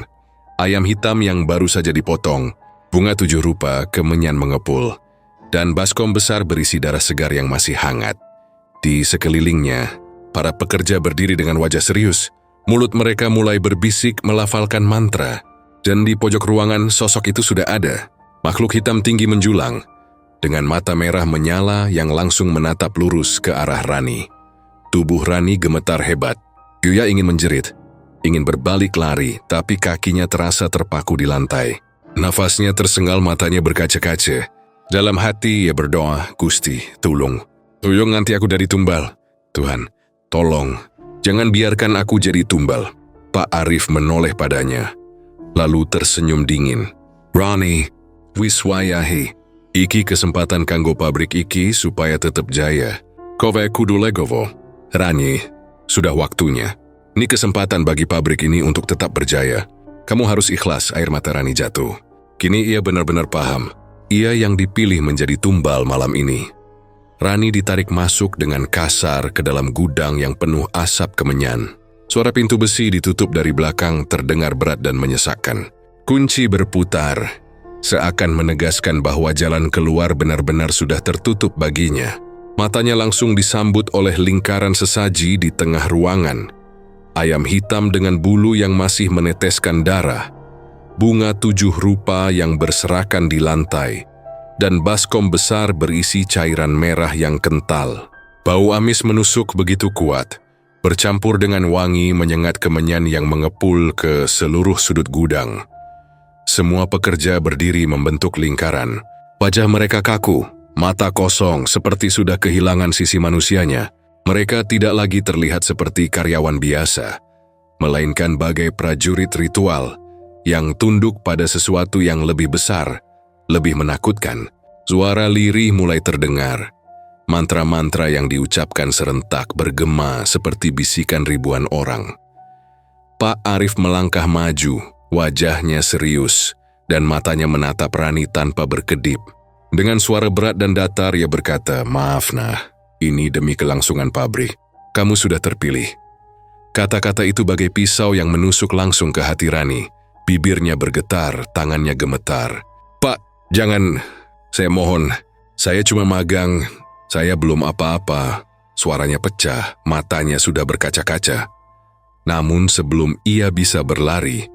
Speaker 1: ayam hitam yang baru saja dipotong, bunga 7 rupa kemenyan mengepul, dan baskom besar berisi darah segar yang masih hangat. Di sekelilingnya, para pekerja berdiri dengan wajah serius. Mulut mereka mulai berbisik melafalkan mantra. Dan di pojok ruangan sosok itu sudah ada. Makhluk hitam tinggi menjulang, dengan mata merah menyala yang langsung menatap lurus ke arah Rani. Tubuh Rani gemetar hebat. Dia ingin menjerit, ingin berbalik lari, tapi kakinya terasa terpaku di lantai. Nafasnya tersengal, matanya berkaca-kaca. Dalam hati ia berdoa, "Gusti, tolong. Tolong nanti aku dari tumbal. Tuhan, tolong. Jangan biarkan aku jadi tumbal." Pak Arif menoleh padanya, lalu tersenyum dingin. "Rani, wiswayahi. Iki kesempatan kanggo pabrik iki supaya tetap jaya. Kowe kudu legowo. Rani, sudah waktunya. Ini kesempatan bagi pabrik ini untuk tetap berjaya. Kamu harus ikhlas." Air mata Rani jatuh. Kini ia benar-benar paham. Ia yang dipilih menjadi tumbal malam ini. Rani ditarik masuk dengan kasar ke dalam gudang yang penuh asap kemenyan. Suara pintu besi ditutup dari belakang terdengar berat dan menyesakkan. Kunci berputar, seakan menegaskan bahwa jalan keluar benar-benar sudah tertutup baginya. Matanya langsung disambut oleh lingkaran sesaji di tengah ruangan. Ayam hitam dengan bulu yang masih meneteskan darah, bunga 7 rupa yang berserakan di lantai, dan baskom besar berisi cairan merah yang kental. Bau amis menusuk begitu kuat, bercampur dengan wangi menyengat kemenyan yang mengepul ke seluruh sudut gudang. Semua pekerja berdiri membentuk lingkaran. Wajah mereka kaku, mata kosong seperti sudah kehilangan sisi manusianya. Mereka tidak lagi terlihat seperti karyawan biasa, melainkan bagai prajurit ritual yang tunduk pada sesuatu yang lebih besar, lebih menakutkan. Suara lirih mulai terdengar. Mantra-mantra yang diucapkan serentak bergema seperti bisikan ribuan orang. Pak Arif melangkah maju, wajahnya serius, dan matanya menatap Rani tanpa berkedip. Dengan suara berat dan datar ia berkata, "Maaf nah, ini demi kelangsungan pabrik. Kamu sudah terpilih." Kata-kata itu bagai pisau yang menusuk langsung ke hati Rani. Bibirnya bergetar, tangannya gemetar. "Pak, jangan, saya mohon. Saya cuma magang, saya belum apa-apa." Suaranya pecah, matanya sudah berkaca-kaca. Namun sebelum ia bisa berlari,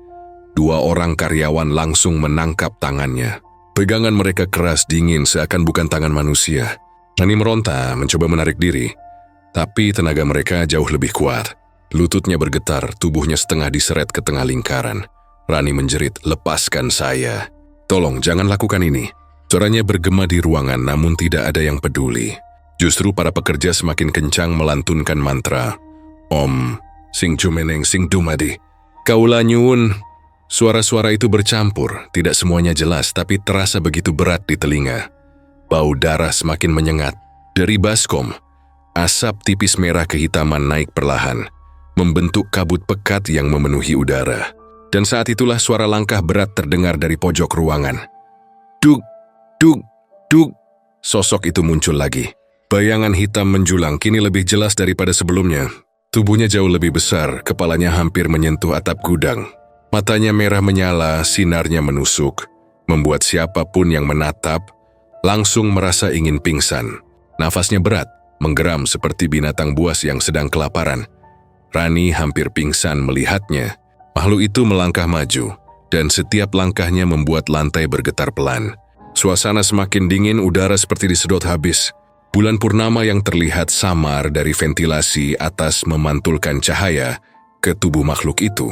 Speaker 1: 2 orang karyawan langsung menangkap tangannya. Pegangan mereka keras dingin seakan bukan tangan manusia. Rani meronta, mencoba menarik diri. Tapi tenaga mereka jauh lebih kuat. Lututnya bergetar, tubuhnya setengah diseret ke tengah lingkaran. Rani menjerit, "Lepaskan saya. Tolong jangan lakukan ini." Suaranya bergema di ruangan namun tidak ada yang peduli. Justru para pekerja semakin kencang melantunkan mantra. "Om, sing jumeneng sing dumadi. Kaula nyuwun." Suara-suara itu bercampur, tidak semuanya jelas tapi terasa begitu berat di telinga. Bau darah semakin menyengat. Dari baskom, asap tipis merah kehitaman naik perlahan, membentuk kabut pekat yang memenuhi udara. Dan saat itulah suara langkah berat terdengar dari pojok ruangan. Duk, duk, duk. Sosok itu muncul lagi. Bayangan hitam menjulang kini lebih jelas daripada sebelumnya. Tubuhnya jauh lebih besar, kepalanya hampir menyentuh atap gudang. Matanya merah menyala, sinarnya menusuk, membuat siapapun yang menatap langsung merasa ingin pingsan. Nafasnya berat, menggeram seperti binatang buas yang sedang kelaparan. Rani hampir pingsan melihatnya. Makhluk itu melangkah maju, dan setiap langkahnya membuat lantai bergetar pelan. Suasana semakin dingin, udara seperti disedot habis. Bulan purnama yang terlihat samar dari ventilasi atas memantulkan cahaya ke tubuh makhluk itu,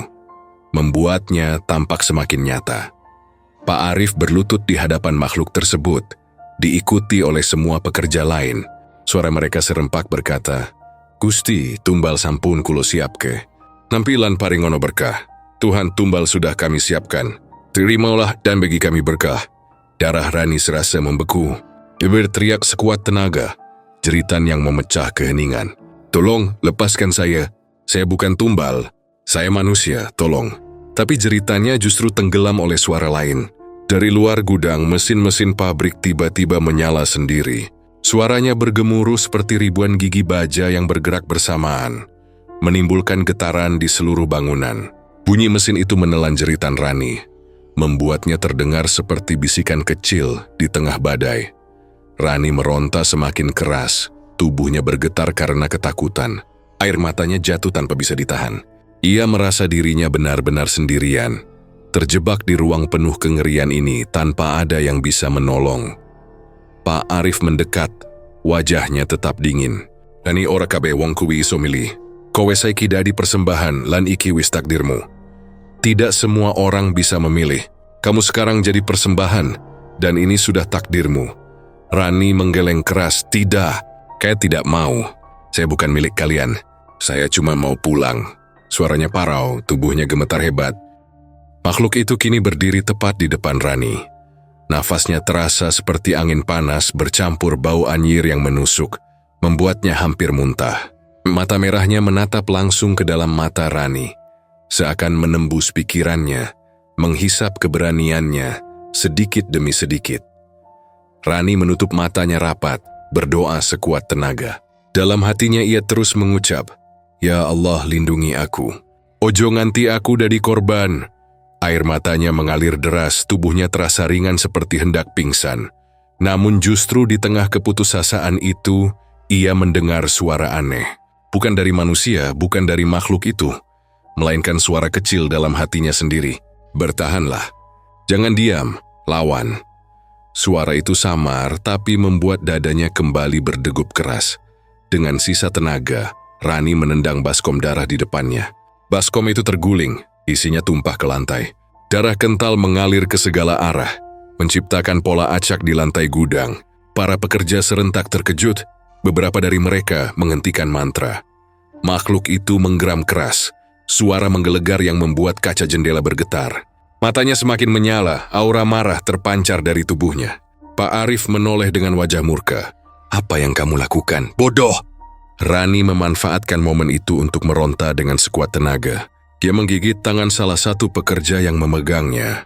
Speaker 1: membuatnya tampak semakin nyata. Pak Arif berlutut di hadapan makhluk tersebut, diikuti oleh semua pekerja lain. Suara mereka serempak berkata, "Gusti, tumbal sampun kulo siapke. Nampilan paringono berkah. Tuhan tumbal sudah kami siapkan. Terimalah dan bagi kami berkah." Darah Rani serasa membeku. Dia berteriak sekuat tenaga, jeritan yang memecah keheningan. "Tolong, lepaskan saya. Saya bukan tumbal. Saya manusia, tolong." Tapi jeritannya justru tenggelam oleh suara lain. Dari luar gudang, mesin-mesin pabrik tiba-tiba menyala sendiri. Suaranya bergemuruh seperti ribuan gigi baja yang bergerak bersamaan, menimbulkan getaran di seluruh bangunan. Bunyi mesin itu menelan jeritan Rani, membuatnya terdengar seperti bisikan kecil di tengah badai. Rani meronta semakin keras, tubuhnya bergetar karena ketakutan. Air matanya jatuh tanpa bisa ditahan. Ia merasa dirinya benar-benar sendirian, terjebak di ruang penuh kengerian ini tanpa ada yang bisa menolong. Pak Arif mendekat, wajahnya tetap dingin. "Dani ora kabe wong kuwi iso milih. Kowe saiki dadi persembahan lan iki wis takdirmu. Tidak semua orang bisa memilih. Kamu sekarang jadi persembahan, dan ini sudah takdirmu." Rani menggeleng keras, "Tidak, saya tidak mau. Saya bukan milik kalian. Saya cuma mau pulang." Suaranya parau, tubuhnya gemetar hebat. Makhluk itu kini berdiri tepat di depan Rani. Nafasnya terasa seperti angin panas bercampur bau anyir yang menusuk, membuatnya hampir muntah. Mata merahnya menatap langsung ke dalam mata Rani, seakan menembus pikirannya, menghisap keberaniannya sedikit demi sedikit. Rani menutup matanya rapat, berdoa sekuat tenaga. Dalam hatinya ia terus mengucap, "Ya Allah, lindungi aku. Ojo nganti aku dadi korban." Air matanya mengalir deras, tubuhnya terasa ringan seperti hendak pingsan. Namun justru di tengah keputusasaan itu, ia mendengar suara aneh. Bukan dari manusia, bukan dari makhluk itu, melainkan suara kecil dalam hatinya sendiri. "Bertahanlah. Jangan diam, lawan." Suara itu samar, tapi membuat dadanya kembali berdegup keras. Dengan sisa tenaga, Rani menendang baskom darah di depannya. Baskom itu terguling, isinya tumpah ke lantai. Darah kental mengalir ke segala arah, menciptakan pola acak di lantai gudang. Para pekerja serentak terkejut, beberapa dari mereka menghentikan mantra. Makhluk itu menggeram keras, suara menggelegar yang membuat kaca jendela bergetar. Matanya semakin menyala, aura marah terpancar dari tubuhnya. Pak Arif menoleh dengan wajah murka. "Apa yang kamu lakukan? Bodoh!" Rani memanfaatkan momen itu untuk meronta dengan sekuat tenaga. Dia menggigit tangan salah satu pekerja yang memegangnya,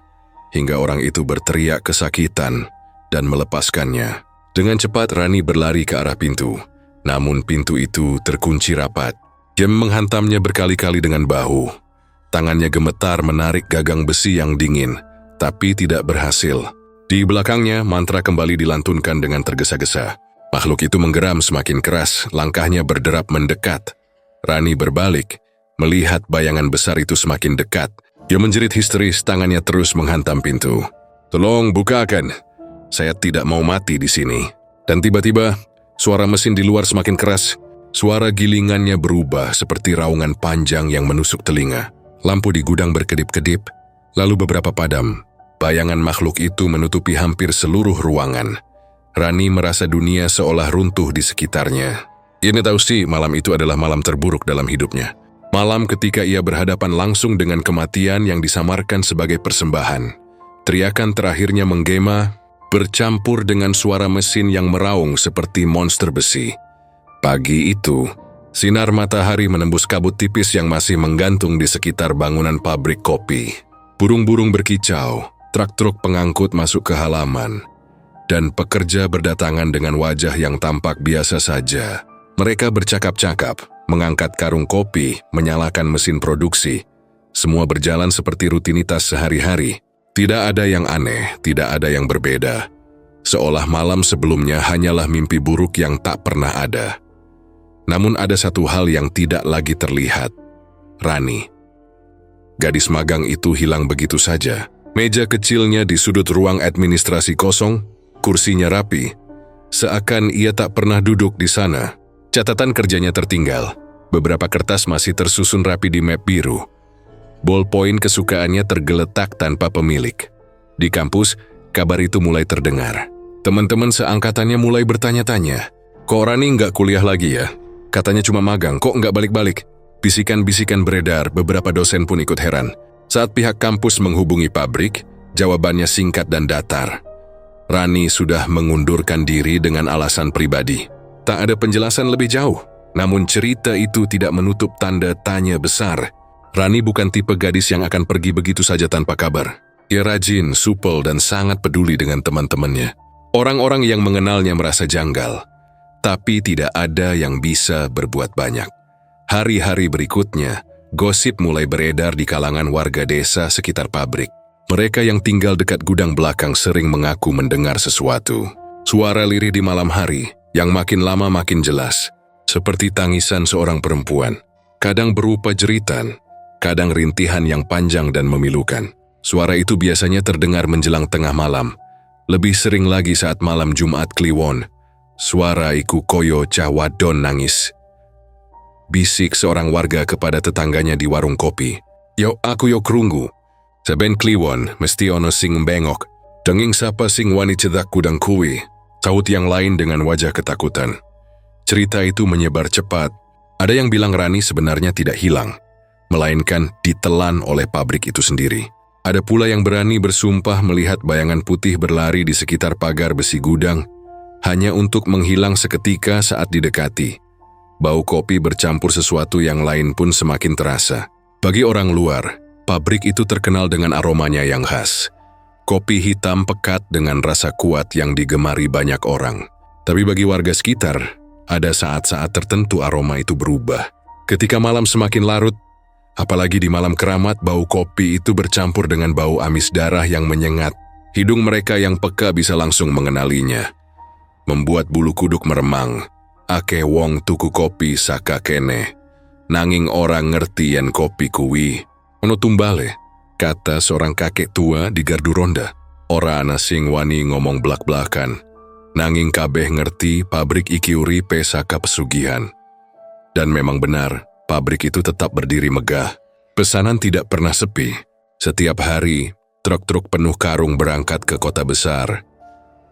Speaker 1: hingga orang itu berteriak kesakitan dan melepaskannya. Dengan cepat Rani berlari ke arah pintu, namun pintu itu terkunci rapat. Dia menghantamnya berkali-kali dengan bahu. Tangannya gemetar menarik gagang besi yang dingin, tapi tidak berhasil. Di belakangnya, mantra kembali dilantunkan dengan tergesa-gesa. Makhluk itu menggeram semakin keras, langkahnya berderap mendekat. Rani berbalik, melihat bayangan besar itu semakin dekat. Dia menjerit histeris, tangannya terus menghantam pintu. "Tolong bukakan, saya tidak mau mati di sini." Dan tiba-tiba, suara mesin di luar semakin keras. Suara gilingannya berubah seperti raungan panjang yang menusuk telinga. Lampu di gudang berkedip-kedip, lalu beberapa padam. Bayangan makhluk itu menutupi hampir seluruh ruangan. Rani merasa dunia seolah runtuh di sekitarnya. Ia tahu sih malam itu adalah malam terburuk dalam hidupnya. Malam ketika ia berhadapan langsung dengan kematian yang disamarkan sebagai persembahan. Teriakan terakhirnya menggema, bercampur dengan suara mesin yang meraung seperti monster besi. Pagi itu, sinar matahari menembus kabut tipis yang masih menggantung di sekitar bangunan pabrik kopi. Burung-burung berkicau, truk-truk pengangkut masuk ke halaman, dan pekerja berdatangan dengan wajah yang tampak biasa saja. Mereka bercakap-cakap, mengangkat karung kopi, menyalakan mesin produksi. Semua berjalan seperti rutinitas sehari-hari. Tidak ada yang aneh, tidak ada yang berbeda. Seolah malam sebelumnya hanyalah mimpi buruk yang tak pernah ada. Namun ada satu hal yang tidak lagi terlihat. Rani. Gadis magang itu hilang begitu saja. Meja kecilnya di sudut ruang administrasi kosong, kursinya rapi, seakan ia tak pernah duduk di sana. Catatan kerjanya tertinggal. Beberapa kertas masih tersusun rapi di map biru. Ballpoint kesukaannya tergeletak tanpa pemilik. Di kampus, kabar itu mulai terdengar. Teman-teman seangkatannya mulai bertanya-tanya, "Kok Rani nggak kuliah lagi ya? Katanya cuma magang, kok nggak balik-balik?" Bisikan-bisikan beredar, beberapa dosen pun ikut heran. Saat pihak kampus menghubungi pabrik, jawabannya singkat dan datar. Rani sudah mengundurkan diri dengan alasan pribadi. Tak ada penjelasan lebih jauh, namun cerita itu tidak menutup tanda tanya besar. Rani bukan tipe gadis yang akan pergi begitu saja tanpa kabar. Ia rajin, supel, dan sangat peduli dengan teman-temannya. Orang-orang yang mengenalnya merasa janggal, tapi tidak ada yang bisa berbuat banyak. Hari-hari berikutnya, gosip mulai beredar di kalangan warga desa sekitar pabrik. Mereka yang tinggal dekat gudang belakang sering mengaku mendengar sesuatu. Suara lirih di malam hari, yang makin lama makin jelas, seperti tangisan seorang perempuan. Kadang berupa jeritan, kadang rintihan yang panjang dan memilukan. Suara itu biasanya terdengar menjelang tengah malam, lebih sering lagi saat malam Jumat Kliwon. Suara iku koyo cah wadon nangis. Bisik seorang warga kepada tetangganya di warung kopi. "Yo aku yo krunggu. Saben Kliwon mesti ono sing bengok. Denging sapa sing wani cedak kudang kuwi," saut yang lain dengan wajah ketakutan. Cerita itu menyebar cepat. Ada yang bilang Rani sebenarnya tidak hilang, melainkan ditelan oleh pabrik itu sendiri. Ada pula yang berani bersumpah melihat bayangan putih berlari di sekitar pagar besi gudang, hanya untuk menghilang seketika saat didekati. Bau kopi bercampur sesuatu yang lain pun semakin terasa. Bagi orang luar, pabrik itu terkenal dengan aromanya yang khas. Kopi hitam pekat dengan rasa kuat yang digemari banyak orang. Tapi bagi warga sekitar, ada saat-saat tertentu aroma itu berubah. Ketika malam semakin larut, apalagi di malam keramat, bau kopi itu bercampur dengan bau amis darah yang menyengat. Hidung mereka yang peka bisa langsung mengenalinya. Membuat bulu kuduk meremang. Ake wong tuku kopi saka kene. Nanging orang ngerti yen kopi kuwi ono tumbale, kata seorang kakek tua di gardu ronda. Ora ana sing wani ngomong blak-blakan. Nanging kabeh ngerti pabrik iki uripe saka pesugihan. Dan memang benar, pabrik itu tetap berdiri megah. Pesanan tidak pernah sepi. Setiap hari, truk-truk penuh karung berangkat ke kota besar.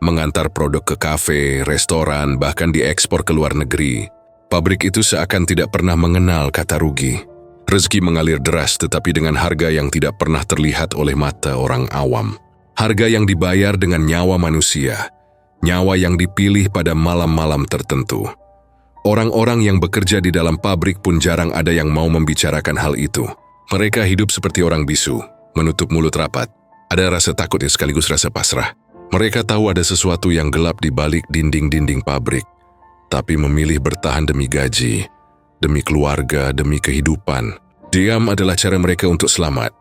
Speaker 1: Mengantar produk ke kafe, restoran, bahkan diekspor ke luar negeri. Pabrik itu seakan tidak pernah mengenal kata rugi. Rezeki mengalir deras tetapi dengan harga yang tidak pernah terlihat oleh mata orang awam. Harga yang dibayar dengan nyawa manusia. Nyawa yang dipilih pada malam-malam tertentu. Orang-orang yang bekerja di dalam pabrik pun jarang ada yang mau membicarakan hal itu. Mereka hidup seperti orang bisu, menutup mulut rapat. Ada rasa takut sekaligus rasa pasrah. Mereka tahu ada sesuatu yang gelap di balik dinding-dinding pabrik, tapi memilih bertahan demi gaji, demi keluarga, demi kehidupan. Diam adalah cara mereka untuk selamat.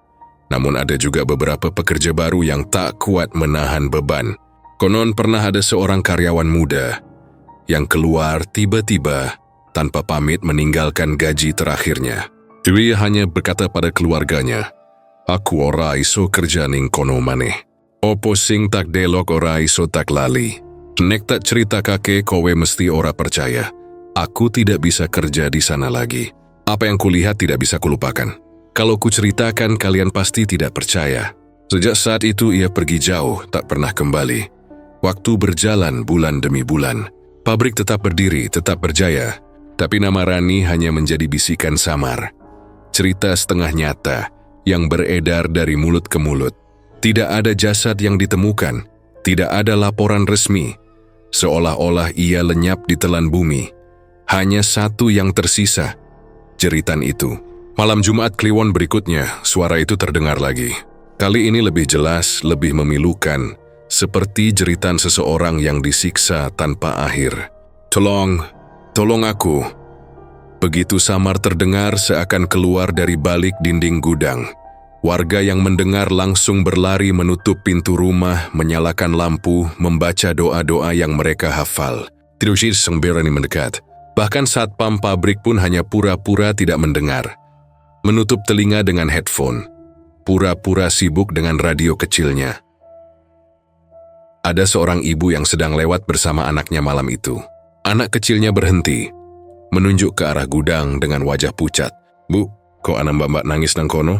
Speaker 1: Namun ada juga beberapa pekerja baru yang tak kuat menahan beban. Konon pernah ada seorang karyawan muda yang keluar tiba-tiba tanpa pamit meninggalkan gaji terakhirnya. Dia hanya berkata pada keluarganya, "Aku ora iso kerja ning kono maneh. Opo sing tak delok ora iso tak lali. Nek tak cerita kakek kowe mesti ora percaya. Aku tidak bisa kerja di sana lagi. Apa yang kulihat tidak bisa kulupakan. Kalau kuceritakan kalian pasti tidak percaya." Sejak saat itu ia pergi jauh, tak pernah kembali. Waktu berjalan bulan demi bulan. Pabrik tetap berdiri, tetap berjaya. Tapi nama Rani hanya menjadi bisikan samar. Cerita setengah nyata yang beredar dari mulut ke mulut. Tidak ada jasad yang ditemukan. Tidak ada laporan resmi. Seolah-olah ia lenyap di telan bumi. Hanya satu yang tersisa. Jeritan itu. Malam Jumat Kliwon berikutnya, suara itu terdengar lagi. Kali ini lebih jelas, lebih memilukan. Seperti jeritan seseorang yang disiksa tanpa akhir. Tolong aku. Begitu samar terdengar seakan keluar dari balik dinding gudang. Warga yang mendengar langsung berlari menutup pintu rumah, menyalakan lampu, membaca doa-doa yang mereka hafal. Tidak berani mendekat. Bahkan satpam pabrik pun hanya pura-pura tidak mendengar. Menutup telinga dengan headphone. Pura-pura sibuk dengan radio kecilnya. Ada seorang ibu yang sedang lewat bersama anaknya malam itu. Anak kecilnya berhenti, menunjuk ke arah gudang dengan wajah pucat. "Bu, kok anak mbak nangis nang kono?"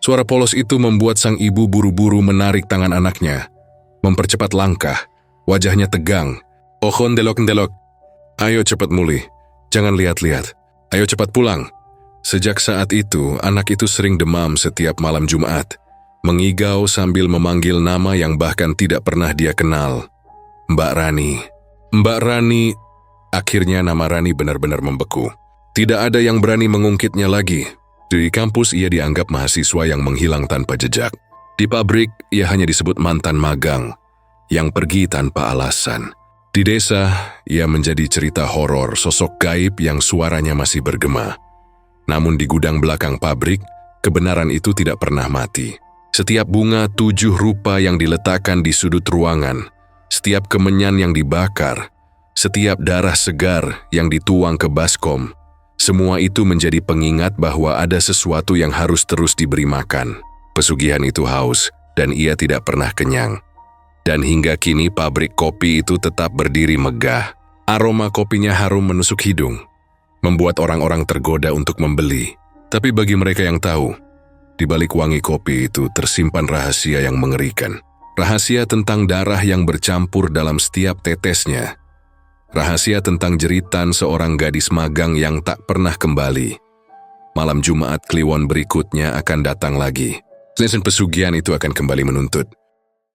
Speaker 1: Suara polos itu membuat sang ibu buru-buru menarik tangan anaknya. Mempercepat langkah, wajahnya tegang. "Ohon delok-delok. Ayo cepat mulih, jangan lihat-lihat. Ayo cepat pulang." Sejak saat itu, anak itu sering demam setiap malam Jumat. Mengigau sambil memanggil nama yang bahkan tidak pernah dia kenal. Mbak Rani. Mbak Rani. Akhirnya nama Rani benar-benar membeku. Tidak ada yang berani mengungkitnya lagi. Di kampus ia dianggap mahasiswa yang menghilang tanpa jejak. Di pabrik ia hanya disebut mantan magang, yang pergi tanpa alasan. Di desa ia menjadi cerita horor sosok gaib yang suaranya masih bergema. Namun di gudang belakang pabrik, kebenaran itu tidak pernah mati. Setiap bunga 7 rupa yang diletakkan di sudut ruangan, setiap kemenyan yang dibakar, setiap darah segar yang dituang ke baskom, semua itu menjadi pengingat bahwa ada sesuatu yang harus terus diberi makan. Pesugihan itu haus, dan ia tidak pernah kenyang. Dan hingga kini pabrik kopi itu tetap berdiri megah. Aroma kopinya harum menusuk hidung, membuat orang-orang tergoda untuk membeli. Tapi bagi mereka yang tahu, di balik wangi kopi itu tersimpan rahasia yang mengerikan. Rahasia tentang darah yang bercampur dalam setiap tetesnya. Rahasia tentang jeritan seorang gadis magang yang tak pernah kembali. Malam Jumat Kliwon berikutnya akan datang lagi. Season pesugihan itu akan kembali menuntut.